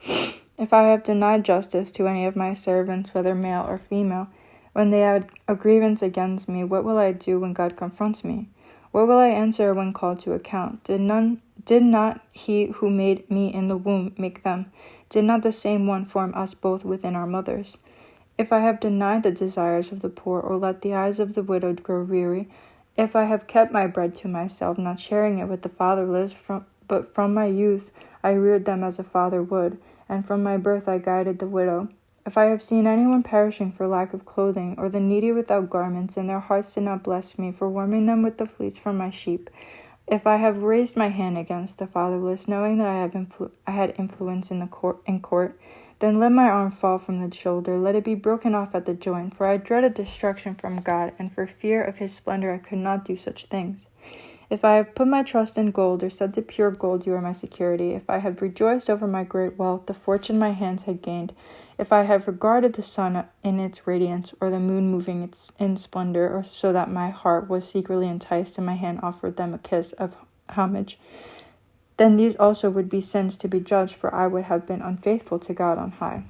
If I have denied justice to any of my servants, whether male or female, when they had a grievance against me, what will I do when God confronts me? What will I answer when called to account? Did not he who made me in the womb make them? Did not the same one form us both within our mothers? If I have denied the desires of the poor, or let the eyes of the widowed grow weary, If I have kept my bread to myself, not sharing it with the fatherless, but from my youth I reared them as a father would, and from my birth I guided the widow. If I have seen anyone perishing for lack of clothing, or the needy without garments, and their hearts did not bless me for warming them with the fleece from my sheep, if I have raised my hand against the fatherless, knowing that I had influence in court, then let my arm fall from the shoulder, let it be broken off at the joint, for I dreaded destruction from God, and for fear of his splendor I could not do such things. If I have put my trust in gold, or said to pure gold, you are my security, if I have rejoiced over my great wealth, the fortune my hands had gained, if I have regarded the sun in its radiance, or the moon moving in splendor, or so that my heart was secretly enticed, and my hand offered them a kiss of homage, then these also would be sins to be judged, for I would have been unfaithful to God on high.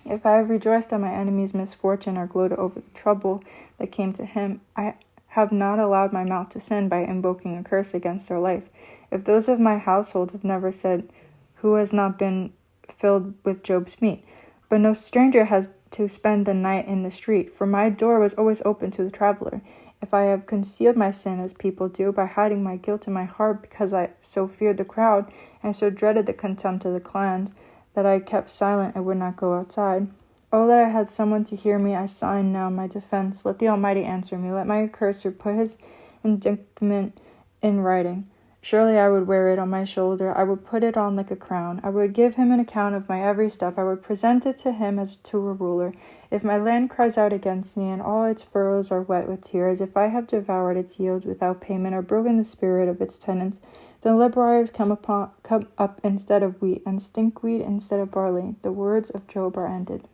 If I have rejoiced at my enemy's misfortune, or gloated over the trouble that came to him, I have not allowed my mouth to sin by invoking a curse against their life. If those of my household have never said, who has not been filled with Job's meat? But no stranger has to spend the night in the street, for my door was always open to the traveler. If I have concealed my sin as people do, by hiding my guilt in my heart, because I so feared the crowd, and so dreaded the contempt of the clans, that I kept silent and would not go outside. Oh, that I had someone to hear me, I sign now my defense. Let the Almighty answer me. Let my accuser put his indictment in writing. Surely I would wear it on my shoulder. I would put it on like a crown. I would give him an account of my every step. I would present it to him as to a ruler. If my land cries out against me, and all its furrows are wet with tears, if I have devoured its yields without payment, or broken the spirit of its tenants, then let briars come up instead of wheat, and stinkweed instead of barley. The words of Job are ended.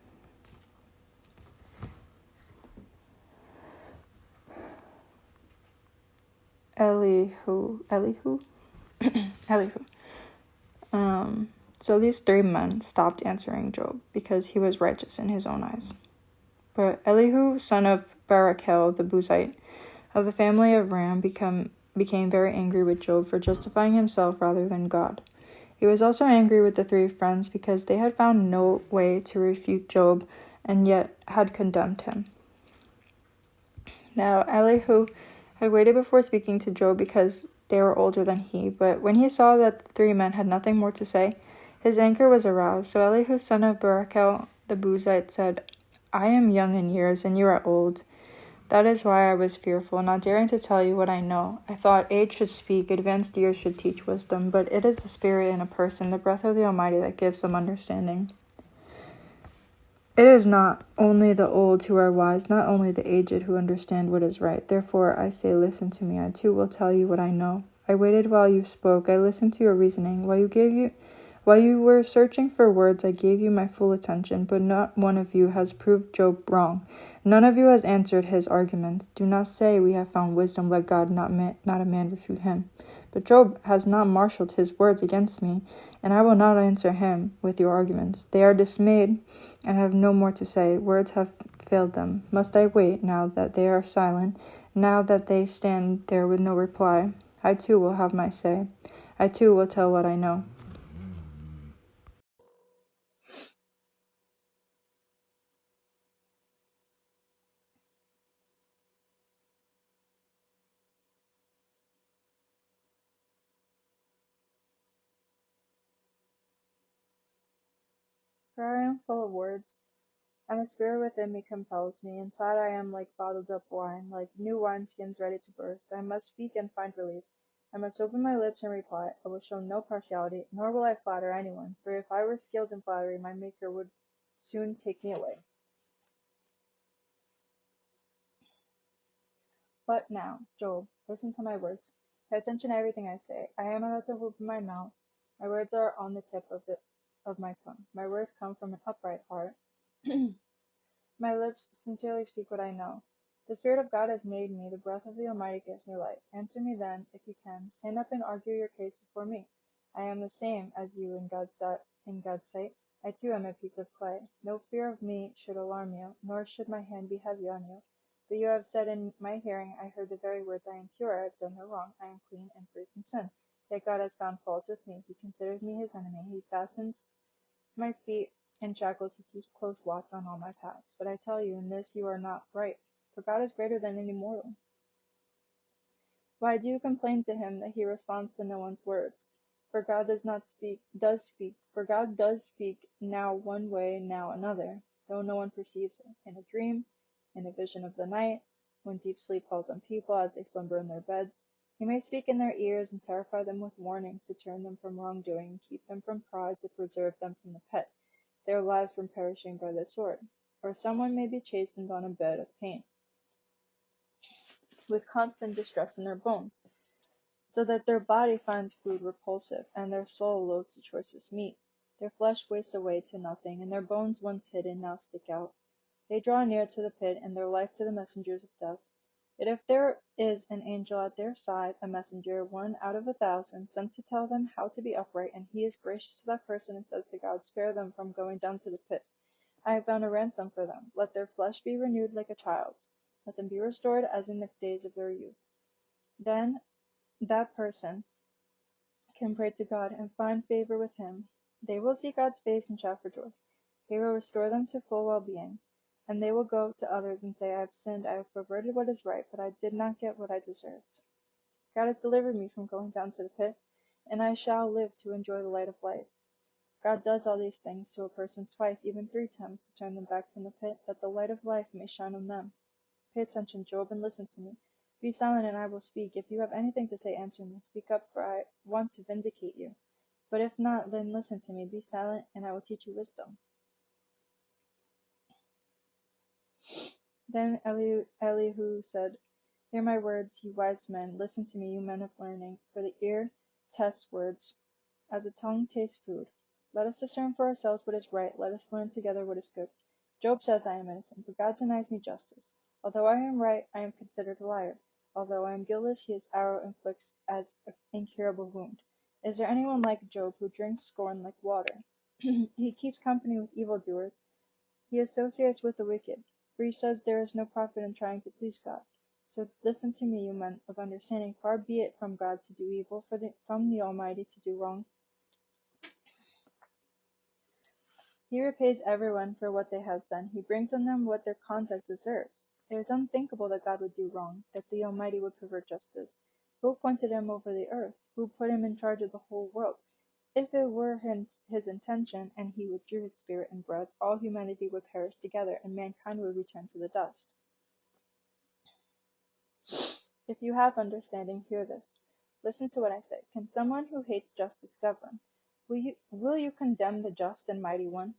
Elihu. So these three men stopped answering Job because he was righteous in his own eyes. But Elihu, son of Barachel the Buzite, of the family of Ram, became very angry with Job for justifying himself rather than God. He was also angry with the three friends because they had found no way to refute Job and yet had condemned him. Now Elihu had waited before speaking to Job because they were older than he, but when he saw that the three men had nothing more to say, his anger was aroused. So Elihu, son of Barachel the Buzite, said, I am young in years, and you are old. That is why I was fearful, not daring to tell you what I know. I thought age should speak, advanced years should teach wisdom, but it is the Spirit in a person, the breath of the Almighty, that gives them understanding. It is not only the old who are wise, not only the aged who understand what is right. Therefore I say, listen to me. I too will tell you what I know. I waited while you spoke. I listened to your reasoning. While you were searching for words, I gave you my full attention, but not one of you has proved Job wrong. None of you has answered his arguments. Do not say, we have found wisdom. Let God, not a man, refute him. But Job has not marshaled his words against me, and I will not answer him with your arguments. They are dismayed and have no more to say. Words have failed them. Must I wait now that they are silent, now that they stand there with no reply? I too will have my say. I too will tell what I know. For I am full of words, and the spirit within me compels me. Inside I am like bottled up wine, like new wineskins ready to burst. I must speak and find relief. I must open my lips and reply. I will show no partiality, nor will I flatter anyone, for if I were skilled in flattery, my Maker would soon take me away. But now, Job, listen to my words. Pay attention to everything I say. I am about to open my mouth. My words are on the tip of my tongue. My words come from an upright heart. My lips sincerely speak what I know. The Spirit of God has made me, the breath of the Almighty gives me life. Answer me then, if you can. Stand up and argue your case before me. I am the same as you in God's sight. I too am a piece of clay. No fear of me should alarm you, nor should my hand be heavy on you. But you have said in my hearing, I heard the very words, I am pure, I have done no wrong, I am clean and free from sin. Yet God has found fault with me. He considers me his enemy. He fastens my feet in shackles. He keeps close watch on all my paths. But I tell you, in this you are not right, for God is greater than any mortal. Why do you complain to him that he responds to no one's words? For God for God does speak now one way, now another, though no one perceives it, in a dream, in a vision of the night, when deep sleep falls on people as they slumber in their beds. He may speak in their ears and terrify them with warnings to turn them from wrongdoing and keep them from pride to preserve them from the pit, their lives from perishing by the sword. Or someone may be chastened on a bed of pain, with constant distress in their bones, so that their body finds food repulsive, and their soul loathes the choicest meat. Their flesh wastes away to nothing, and their bones once hidden now stick out. They draw near to the pit, and their life to the messengers of death. Yet if there is an angel at their side, a messenger, one out of 1,000, sent to tell them how to be upright, and he is gracious to that person and says to God, spare them from going down to the pit. I have found a ransom for them. Let their flesh be renewed like a child's. Let them be restored as in the days of their youth. Then that person can pray to God and find favor with him. They will see God's face and shout for joy. He will restore them to full well-being. And they will go to others and say, I have sinned, I have perverted what is right, but I did not get what I deserved. God has delivered me from going down to the pit, and I shall live to enjoy the light of life. God does all these things to a person twice, even 3 times, to turn them back from the pit, that the light of life may shine on them. Pay attention, Job, and listen to me. Be silent, and I will speak. If you have anything to say, answer me. Speak up, for I want to vindicate you. But if not, then listen to me. Be silent, and I will teach you wisdom. Then Elihu said, Hear my words, you wise men. Listen to me, you men of learning. For the ear tests words, as the tongue tastes food. Let us discern for ourselves what is right. Let us learn together what is good. Job says I am innocent, but God denies me justice. Although I am right, I am considered a liar. Although I am guiltless, his arrow inflicts as an incurable wound. Is there anyone like Job who drinks scorn like water? He keeps company with evildoers. He associates with the wicked, for he says there is no profit in trying to please God. So listen to me, you men of understanding. Far be it from God to do evil, from the Almighty to do wrong. He repays everyone for what they have done. He brings on them what their conduct deserves. It is unthinkable that God would do wrong, that the Almighty would pervert justice. Who appointed him over the earth? Who put him in charge of the whole world? If it were his intention, and he withdrew his spirit and breath, all humanity would perish together, and mankind would return to the dust. If you have understanding, hear this. Listen to what I say. Can someone who hates justice govern? Will you condemn the just and mighty one?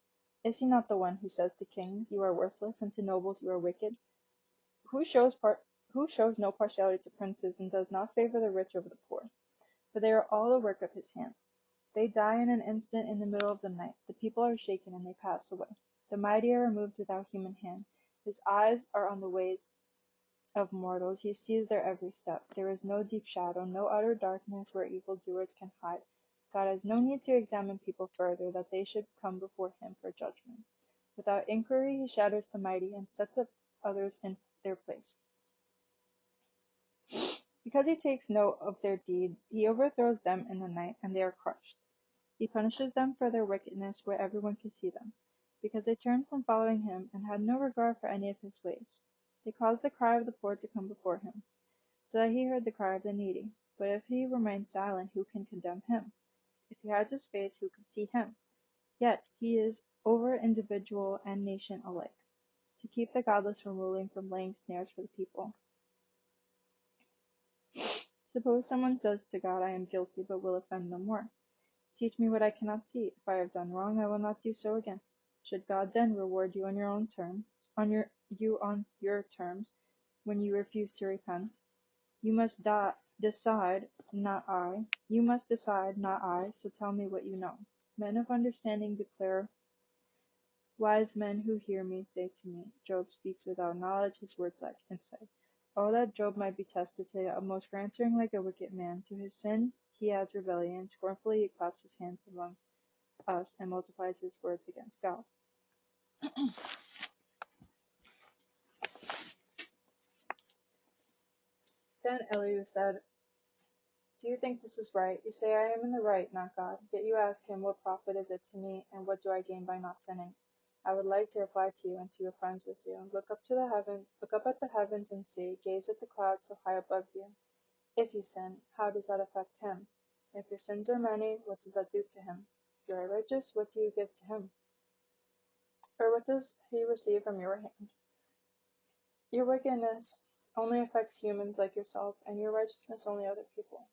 Is he not the one who says to kings, you are worthless, and to nobles, you are wicked? Who shows no partiality to princes, and does not favor the rich over the poor? For they are all the work of his hands. They die in an instant in the middle of the night. The people are shaken, and they pass away. The mighty are removed without human hand. His eyes are on the ways of mortals. He sees their every step. There is no deep shadow, no utter darkness where evildoers can hide. God has no need to examine people further, that they should come before him for judgment. Without inquiry, he shatters the mighty and sets up others in their place. Because he takes note of their deeds, he overthrows them in the night, and they are crushed. He punishes them for their wickedness where everyone can see them, because they turned from following him and had no regard for any of his ways. They caused the cry of the poor to come before him, so that he heard the cry of the needy. But if he remained silent, who can condemn him? If he hides his face, who can see him? Yet he is over individual and nation alike, to keep the godless from ruling, from laying snares for the people. Suppose someone says to God, I am guilty, but will offend no more. Teach me what I cannot see. If I have done wrong, I will not do so again. Should God then reward you on your own terms, on your terms, when you refuse to repent? You must decide, not I. You must decide, not I. So tell me what you know. Men of understanding declare. Wise men who hear me say to me, Job speaks without knowledge, his words lack insight. Oh, that Job might be tested to the utmost for answering like a wicked man. To his sin he adds rebellion. Scornfully he claps his hands among us and multiplies his words against God. Then Elihu said, Do you think this is right? You say I am in the right, not God. Yet you ask him, What profit is it to me, and what do I gain by not sinning? I would like to reply to you and to your friends with you. Look up at the heavens and see, gaze at the clouds so high above you. If you sin, how does that affect him? If your sins are many, what does that do to him? You are righteous, what do you give to him? Or what does he receive from your hand? Your wickedness only affects humans like yourself, and your righteousness only other people.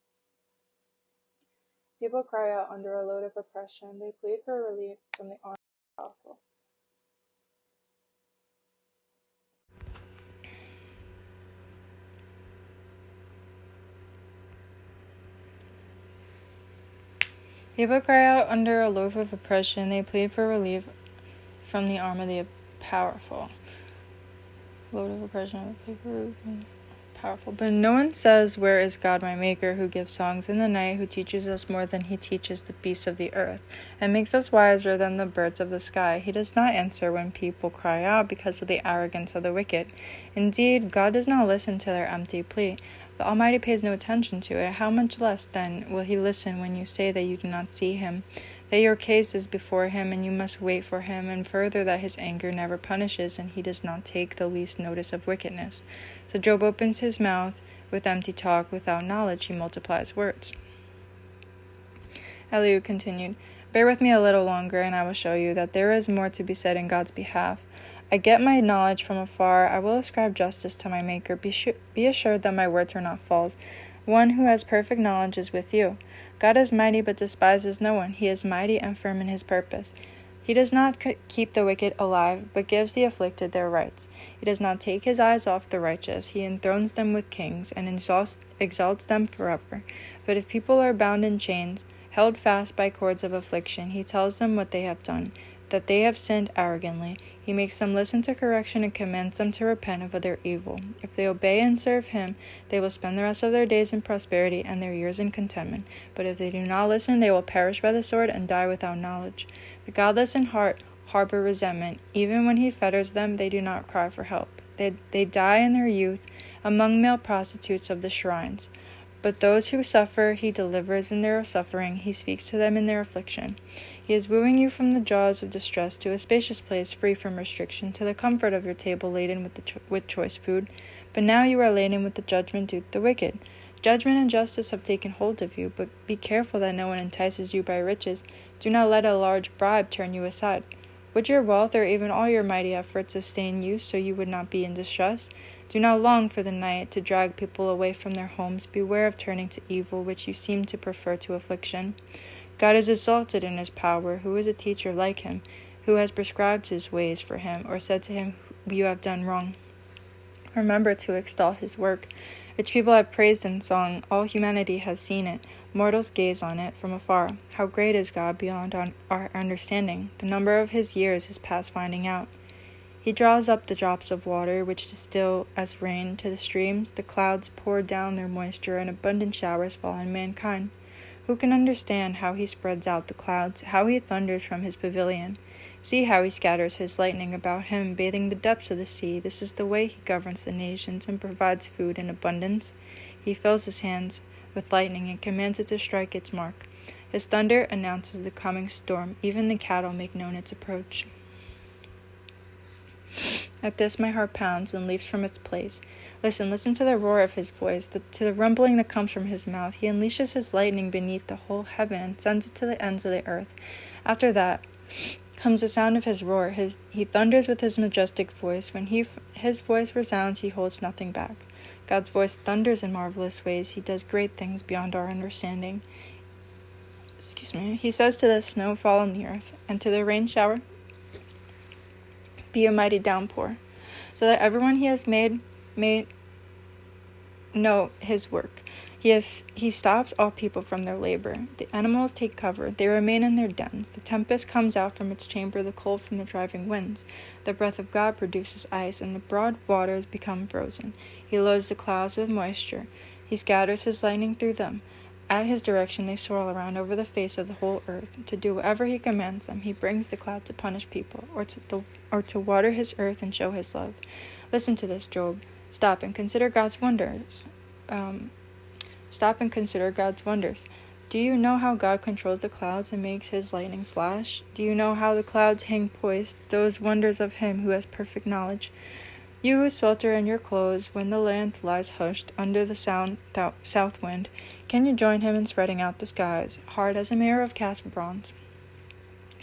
People cry out under a load of oppression. They plead for relief from the arm of the powerful. People cry out under a load of oppression. They plead for relief from the arm of the powerful. Load of oppression. They plead for relief from the powerful. But no one says, "Where is God, my Maker, who gives songs in the night, who teaches us more than he teaches the beasts of the earth, and makes us wiser than the birds of the sky?" He does not answer when people cry out because of the arrogance of the wicked. Indeed, God does not listen to their empty plea. The Almighty pays no attention to it. How much less, then, will he listen when you say that you do not see him, that your case is before him and you must wait for him, and further that his anger never punishes and he does not take the least notice of wickedness? So Job opens his mouth with empty talk. Without knowledge he multiplies words. Elihu continued, "Bear with me a little longer, and I will show you that there is more to be said in God's behalf. I get my knowledge from afar. I will ascribe justice to my Maker. Be assured that my words are not false. One who has perfect knowledge is with you. God is mighty but despises no one. He is mighty and firm in his purpose. He does not keep the wicked alive, but gives the afflicted their rights. He does not take his eyes off the righteous. He enthrones them with kings and exalts them forever. But if people are bound in chains, held fast by cords of affliction, he tells them what they have done, that they have sinned arrogantly. He makes them listen to correction and commands them to repent of their evil. If they obey and serve him, they will spend the rest of their days in prosperity and their years in contentment. But if they do not listen, they will perish by the sword and die without knowledge. The godless in heart harbor resentment. Even when he fetters them, they do not cry for help. They die in their youth among male prostitutes of the shrines. But those who suffer he delivers in their suffering. He speaks to them in their affliction. He is wooing you from the jaws of distress to a spacious place free from restriction, to the comfort of your table laden with choice food. But now you are laden with the judgment due to the wicked. Judgment and justice have taken hold of you, but be careful that no one entices you by riches. Do not let a large bribe turn you aside. Would your wealth or even all your mighty efforts sustain you so you would not be in distress? Do not long for the night to drag people away from their homes. Beware of turning to evil, which you seem to prefer to affliction. God is exalted in his power. Who is a teacher like him? Who has prescribed his ways for him, or said to him, "You have done wrong"? Remember to extol his work, which people have praised in song. All humanity has seen it. Mortals gaze on it from afar. How great is God beyond our understanding! The number of his years is past finding out. He draws up the drops of water, which distill as rain to the streams. The clouds pour down their moisture, and abundant showers fall on mankind. Who can understand how he spreads out the clouds, how he thunders from his pavilion? See how he scatters his lightning about him, bathing the depths of the sea. This is the way he governs the nations and provides food in abundance. He fills his hands with lightning and commands it to strike its mark. His thunder announces the coming storm. Even the cattle make known its approach. At this my heart pounds and leaps from its place. Listen to the roar of his voice, to the rumbling that comes from his mouth. He unleashes his lightning beneath the whole heaven and sends it to the ends of the earth. After that comes the sound of his roar. He thunders with his majestic voice. When his voice resounds, he holds nothing back. God's voice thunders in marvelous ways. He does great things beyond our understanding. He says to the snow, "Fall on the earth," and to the rain shower, "Be a mighty downpour," so that everyone he has made know his work. He stops all people from their labor. The animals take cover. They remain in their dens. The tempest comes out from its chamber, the cold from the driving winds. The breath of God produces ice, and the broad waters become frozen. He loads the clouds with moisture. He scatters his lightning through them. At his direction they swirl around over the face of the whole earth. To do whatever he commands them, he brings the cloud to punish people, or to water his earth and show his love. Listen to this, Job. Stop and consider God's wonders. Do you know how God controls the clouds and makes his lightning flash? Do you know how the clouds hang poised, those wonders of him who has perfect knowledge? You who swelter in your clothes when the land lies hushed under the south wind, can you join him in spreading out the skies, hard as a mirror of cast bronze?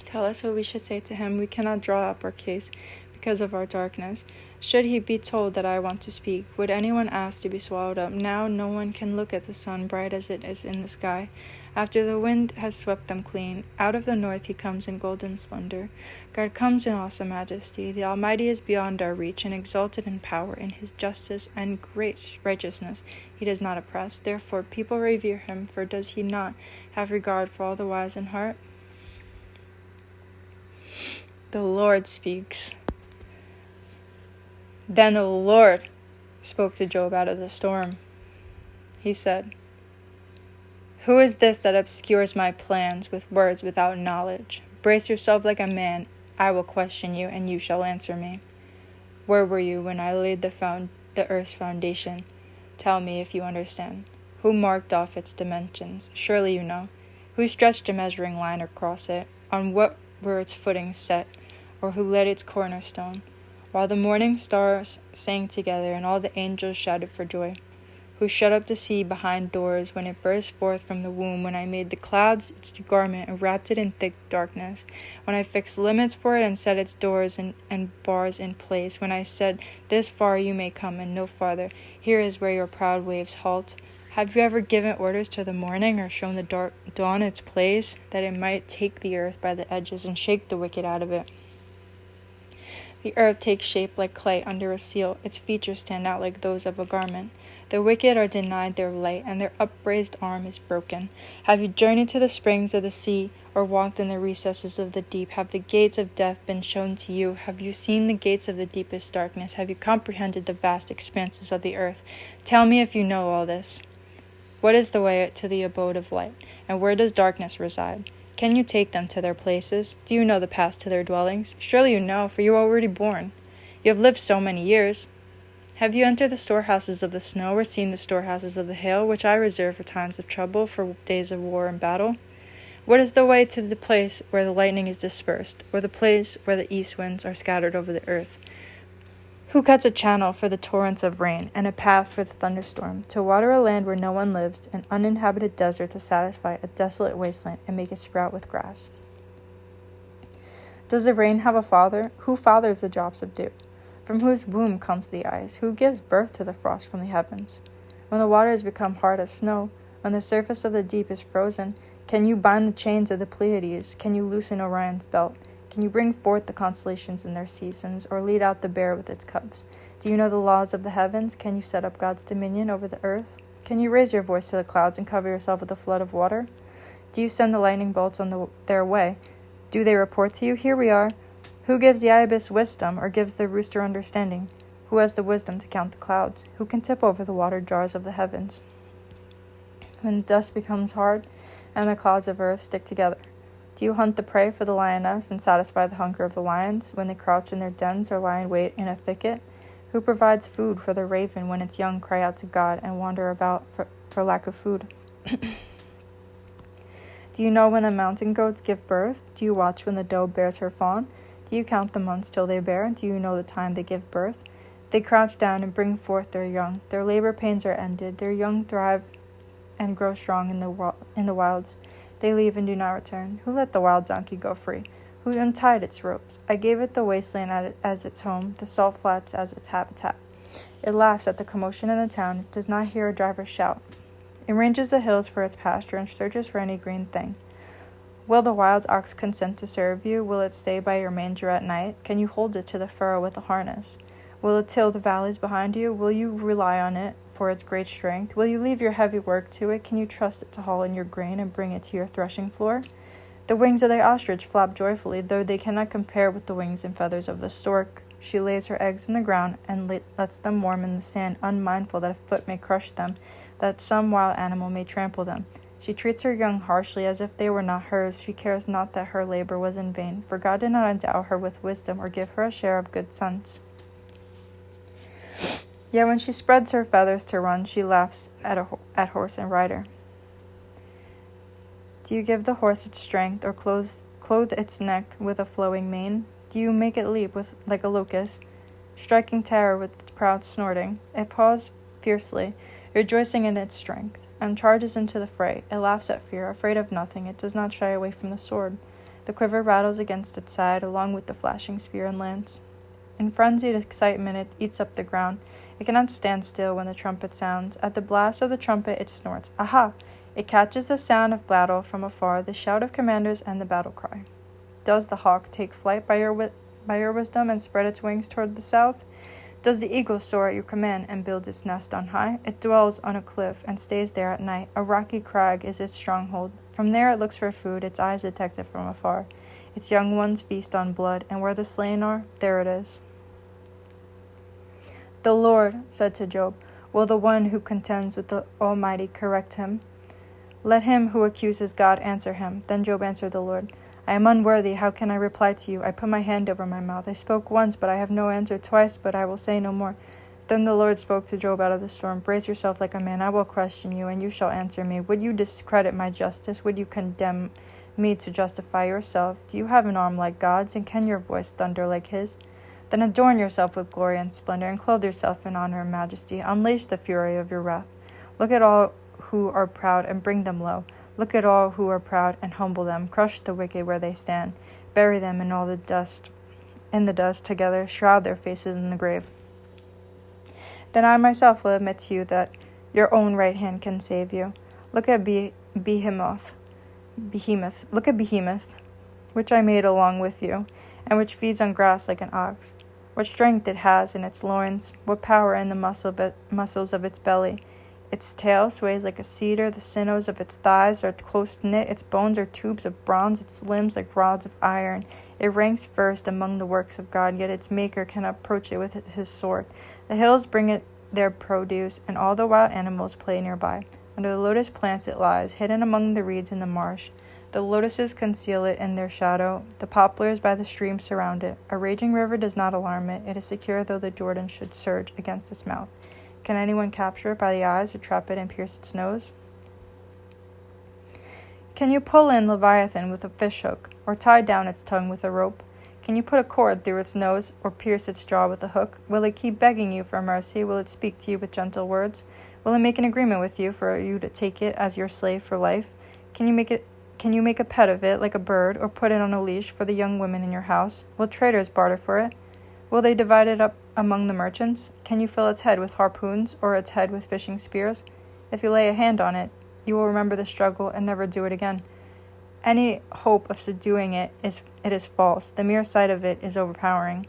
Tell us what we should say to him. We cannot draw up our case because of our darkness. Should he be told that I want to speak, would anyone ask to be swallowed up? Now no one can look at the sun bright as it is in the sky. After the wind has swept them clean, out of the north he comes in golden splendor. God comes in awesome majesty. The Almighty is beyond our reach and exalted in power. In his justice and great righteousness he does not oppress. Therefore people revere him, for does he not have regard for all the wise in heart? The Lord speaks. Then the Lord spoke to Job out of the storm. He said, "Who is this that obscures my plans with words without knowledge? Brace yourself like a man. I will question you, and you shall answer me. Where were you when I laid the earth's foundation? Tell me if you understand. Who marked off its dimensions? Surely you know. Who stretched a measuring line across it? On what were its footings set? Or who laid its cornerstone? While the morning stars sang together and all the angels shouted for joy. Who shut up the sea behind doors when it burst forth from the womb, when I made the clouds its garment and wrapped it in thick darkness, when I fixed limits for it and set its doors and bars in place, when I said, this far you may come and no farther, here is where your proud waves halt. Have you ever given orders to the morning or shown the dawn its place, that it might take the earth by the edges and shake the wicked out of it? The earth takes shape like clay under a seal. Its features stand out like those of a garment. The wicked are denied their light, and their upraised arm is broken. Have you journeyed to the springs of the sea, or walked in the recesses of the deep? Have the gates of death been shown to you? Have you seen the gates of the deepest darkness? Have you comprehended the vast expanses of the earth? Tell me if you know all this. What is the way to the abode of light, and where does darkness reside? Can you take them to their places? Do you know the path to their dwellings? Surely you know, for you are already born. You have lived so many years. Have you entered the storehouses of the snow, or seen the storehouses of the hail, which I reserve for times of trouble, for days of war and battle? What is the way to the place where the lightning is dispersed, or the place where the east winds are scattered over the earth? Who cuts a channel for the torrents of rain, and a path for the thunderstorm, to water a land where no one lives, an uninhabited desert, to satisfy a desolate wasteland, and make it sprout with grass? Does the rain have a father? Who fathers the drops of dew? From whose womb comes the ice? Who gives birth to the frost from the heavens? When the waters become hard as snow, when the surface of the deep is frozen, can you bind the chains of the Pleiades? Can you loosen Orion's belt? Can you bring forth the constellations in their seasons, or lead out the bear with its cubs? Do you know the laws of the heavens? Can you set up God's dominion over the earth? Can you raise your voice to the clouds and cover yourself with a flood of water? Do you send the lightning bolts on their way? Do they report to you, here we are? Who gives the ibis wisdom, or gives the rooster understanding? Who has the wisdom to count the clouds? Who can tip over the water jars of the heavens? When the dust becomes hard, and the clouds of earth stick together, do you hunt the prey for the lioness and satisfy the hunger of the lions when they crouch in their dens or lie in wait in a thicket? Who provides food for the raven when its young cry out to God and wander about for lack of food? Do you know when the mountain goats give birth? Do you watch when the doe bears her fawn? Do you count the months till they bear? Do you know the time they give birth? They crouch down and bring forth their young. Their labor pains are ended. Their young thrive and grow strong in the wilds. They leave and do not return. Who let the wild donkey go free? Who untied its ropes? I gave it the wasteland as its home, the salt flats as its habitat. It laughs at the commotion in the town. It does not hear a driver shout. It ranges the hills for its pasture and searches for any green thing. Will the wild ox consent to serve you? Will it stay by your manger at night? Can you hold it to the furrow with a harness? Will it till the valleys behind you? Will you rely on it for its great strength? Will you leave your heavy work to it? Can you trust it to haul in your grain and bring it to your threshing floor? The wings of the ostrich flap joyfully, though they cannot compare with the wings and feathers of the stork. She lays her eggs in the ground and lets them warm in the sand, unmindful that a foot may crush them, that some wild animal may trample them. She treats her young harshly as if they were not hers. She cares not that her labor was in vain, for God did not endow her with wisdom or give her a share of good sense. Yet when she spreads her feathers to run, she laughs at horse and rider. Do you give the horse its strength, or clothe its neck with a flowing mane? Do you make it leap like a locust? striking terror with its proud snorting. It paws fiercely, rejoicing in its strength, and charges into the fray. It laughs at fear, afraid of nothing. It does not shy away from the sword. The quiver rattles against its side, along with the flashing spear and lance. In frenzied excitement, it eats up the ground. It cannot stand still when the trumpet sounds. At the blast of the trumpet, it snorts. Aha! It catches the sound of battle from afar, the shout of commanders and the battle cry. Does the hawk take flight by your wisdom and spread its wings toward the south? Does the eagle soar at your command and build its nest on high? It dwells on a cliff and stays there at night. A rocky crag is its stronghold. From there it looks for food, its eyes detect it from afar. Its young ones feast on blood, and where the slain are, there it is. The Lord said to Job, will the one who contends with the Almighty correct him? Let him who accuses God answer him. Then Job answered the Lord, I am unworthy. How can I reply to you? I put my hand over my mouth. I spoke once, but I have no answer. Twice, but I will say no more. Then the Lord spoke to Job out of the storm. Brace yourself like a man. I will question you, and you shall answer me. Would you discredit my justice? Would you condemn me to justify yourself? Do you have an arm like God's, and can your voice thunder like his? Then adorn yourself with glory and splendor, and clothe yourself in honor and majesty. Unleash the fury of your wrath. Look at all who are proud, and bring them low. Look at all who are proud, and humble them. Crush the wicked where they stand. Bury them in the dust together. Shroud their faces in the grave. Then I myself will admit to you that your own right hand can save you. Look at Behemoth. Look at Behemoth, which I made along with you, and which feeds on grass like an ox. What strength it has in its loins, what power in the muscles of its belly. Its tail sways like a cedar, the sinews of its thighs are close knit, its bones are tubes of bronze, its limbs like rods of iron. It ranks first among the works of God, yet its maker cannot approach it with his sword. The hills bring it their produce, and all the wild animals play nearby. Under the lotus plants it lies, hidden among the reeds in the marsh. The lotuses conceal it in their shadow. The poplars by the stream surround it. A raging river does not alarm it. It is secure though the Jordan should surge against its mouth. Can anyone capture it by the eyes, or trap it and pierce its nose? Can you pull in Leviathan with a fishhook, or tie down its tongue with a rope? Can you put a cord through its nose, or pierce its jaw with a hook? Will it keep begging you for mercy? Will it speak to you with gentle words? Will it make an agreement with you for you to take it as your slave for life? Can you make a pet of it like a bird, or put it on a leash for the young women in your house? Will traders barter for it? Will they divide it up among the merchants? Can you fill its head with harpoons, or its head with fishing spears? If you lay a hand on it, you will remember the struggle and never do it again. Any hope of subduing it is false. The mere sight of it is overpowering.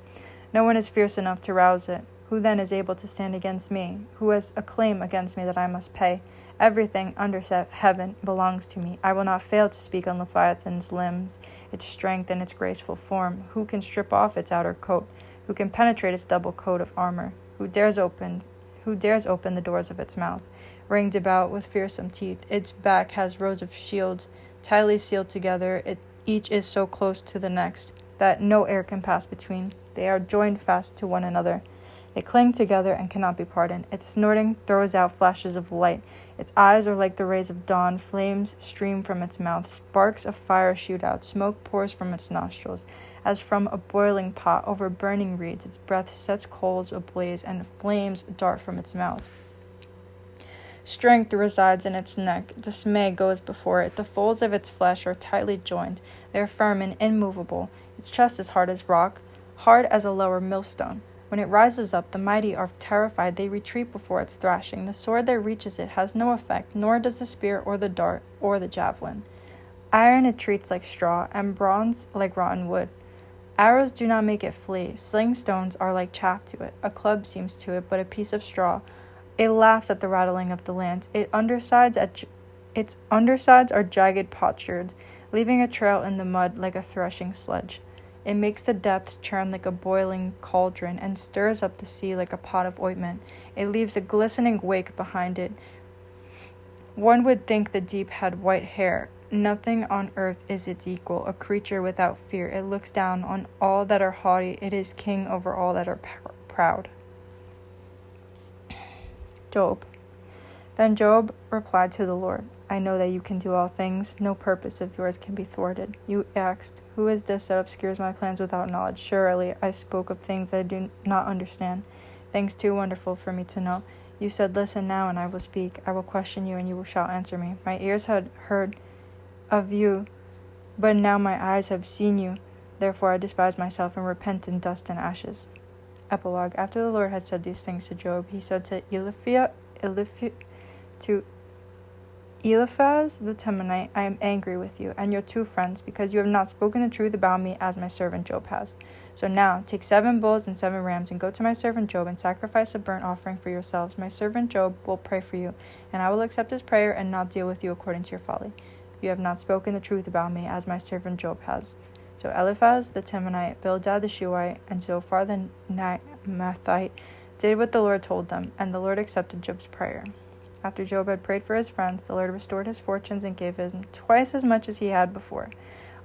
No one is fierce enough to rouse it. Who then is able to stand against me? Who has a claim against me that I must pay? Everything under heaven belongs to me. I will not fail to speak on Leviathan's limbs, its strength, and its graceful form. Who can strip off its outer coat? Who can penetrate its double coat of armor? Who dares open the doors of its mouth? Ringed about with fearsome teeth, its back has rows of shields, tightly sealed together. Each is so close to the next that no air can pass between. They are joined fast to one another. They cling together and cannot be parted. Its snorting throws out flashes of light. Its eyes are like the rays of dawn. Flames stream from its mouth. Sparks of fire shoot out. Smoke pours from its nostrils, as from a boiling pot over burning reeds. Its breath sets coals ablaze, and flames dart from its mouth. Strength resides in its neck. Dismay goes before it. The folds of its flesh are tightly joined. They are firm and immovable. Its chest is hard as rock, hard as a lower millstone. When it rises up, the mighty are terrified. They retreat before its thrashing. The sword that reaches it has no effect, nor does the spear or the dart or the javelin. Iron it treats like straw, and bronze like rotten wood. Arrows do not make it flee. Sling stones are like chaff to it. A club seems to it but a piece of straw. It laughs at the rattling of the lance. Its undersides are jagged potsherds, leaving a trail in the mud like a threshing sledge. It makes the depths churn like a boiling cauldron, and stirs up the sea like a pot of ointment. It leaves a glistening wake behind it. One would think the deep had white hair. Nothing on earth is its equal, a creature without fear. It looks down on all that are haughty. It is king over all that are proud. Job. Then Job replied to the Lord, I know that you can do all things. No purpose of yours can be thwarted. You asked, who is this that obscures my plans without knowledge? Surely I spoke of things I do not understand, things too wonderful for me to know. You said, listen now, and I will speak. I will question you, and you shall answer me. My ears had heard of you, but now my eyes have seen you. Therefore I despise myself and repent in dust and ashes. Epilogue. After the Lord had said these things to Job, he said to Eliphaz the Temanite, I am angry with you and your 2 friends, because you have not spoken the truth about me as my servant Job has. So now take 7 bulls and 7 rams, and go to my servant Job and sacrifice a burnt offering for yourselves. My servant Job will pray for you, and I will accept his prayer and not deal with you according to your folly. You have not spoken the truth about me as my servant Job has. So Eliphaz the Temanite, Bildad the Shuhite, and Zophar the Naamathite did what the Lord told them, and the Lord accepted Job's prayer. After Job had prayed for his friends, the Lord restored his fortunes and gave him twice as much as he had before.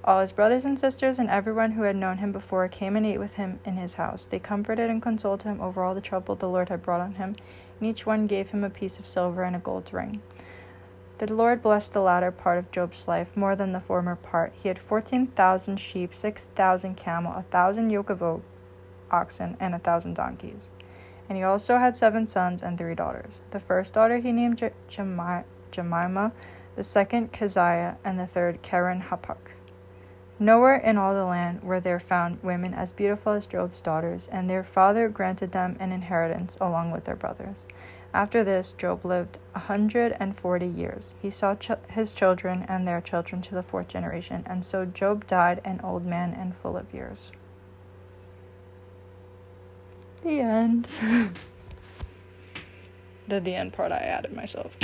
All his brothers and sisters and everyone who had known him before came and ate with him in his house. They comforted and consoled him over all the trouble the Lord had brought on him, and each one gave him a piece of silver and a gold ring. The Lord blessed the latter part of Job's life more than the former part. He had 14,000 sheep, 6,000 camel, 1,000 yoke of oxen, and 1,000 donkeys. And he also had 7 sons and 3 daughters. The first daughter he named Jemimah, the second Keziah, and the third Karen Hapuk. Nowhere in all the land were there found women as beautiful as Job's daughters, and their father granted them an inheritance along with their brothers. After this, Job lived 140 years. He saw his children and their children to the 4th generation, and so Job died an old man and full of years. The end. The end part I added myself.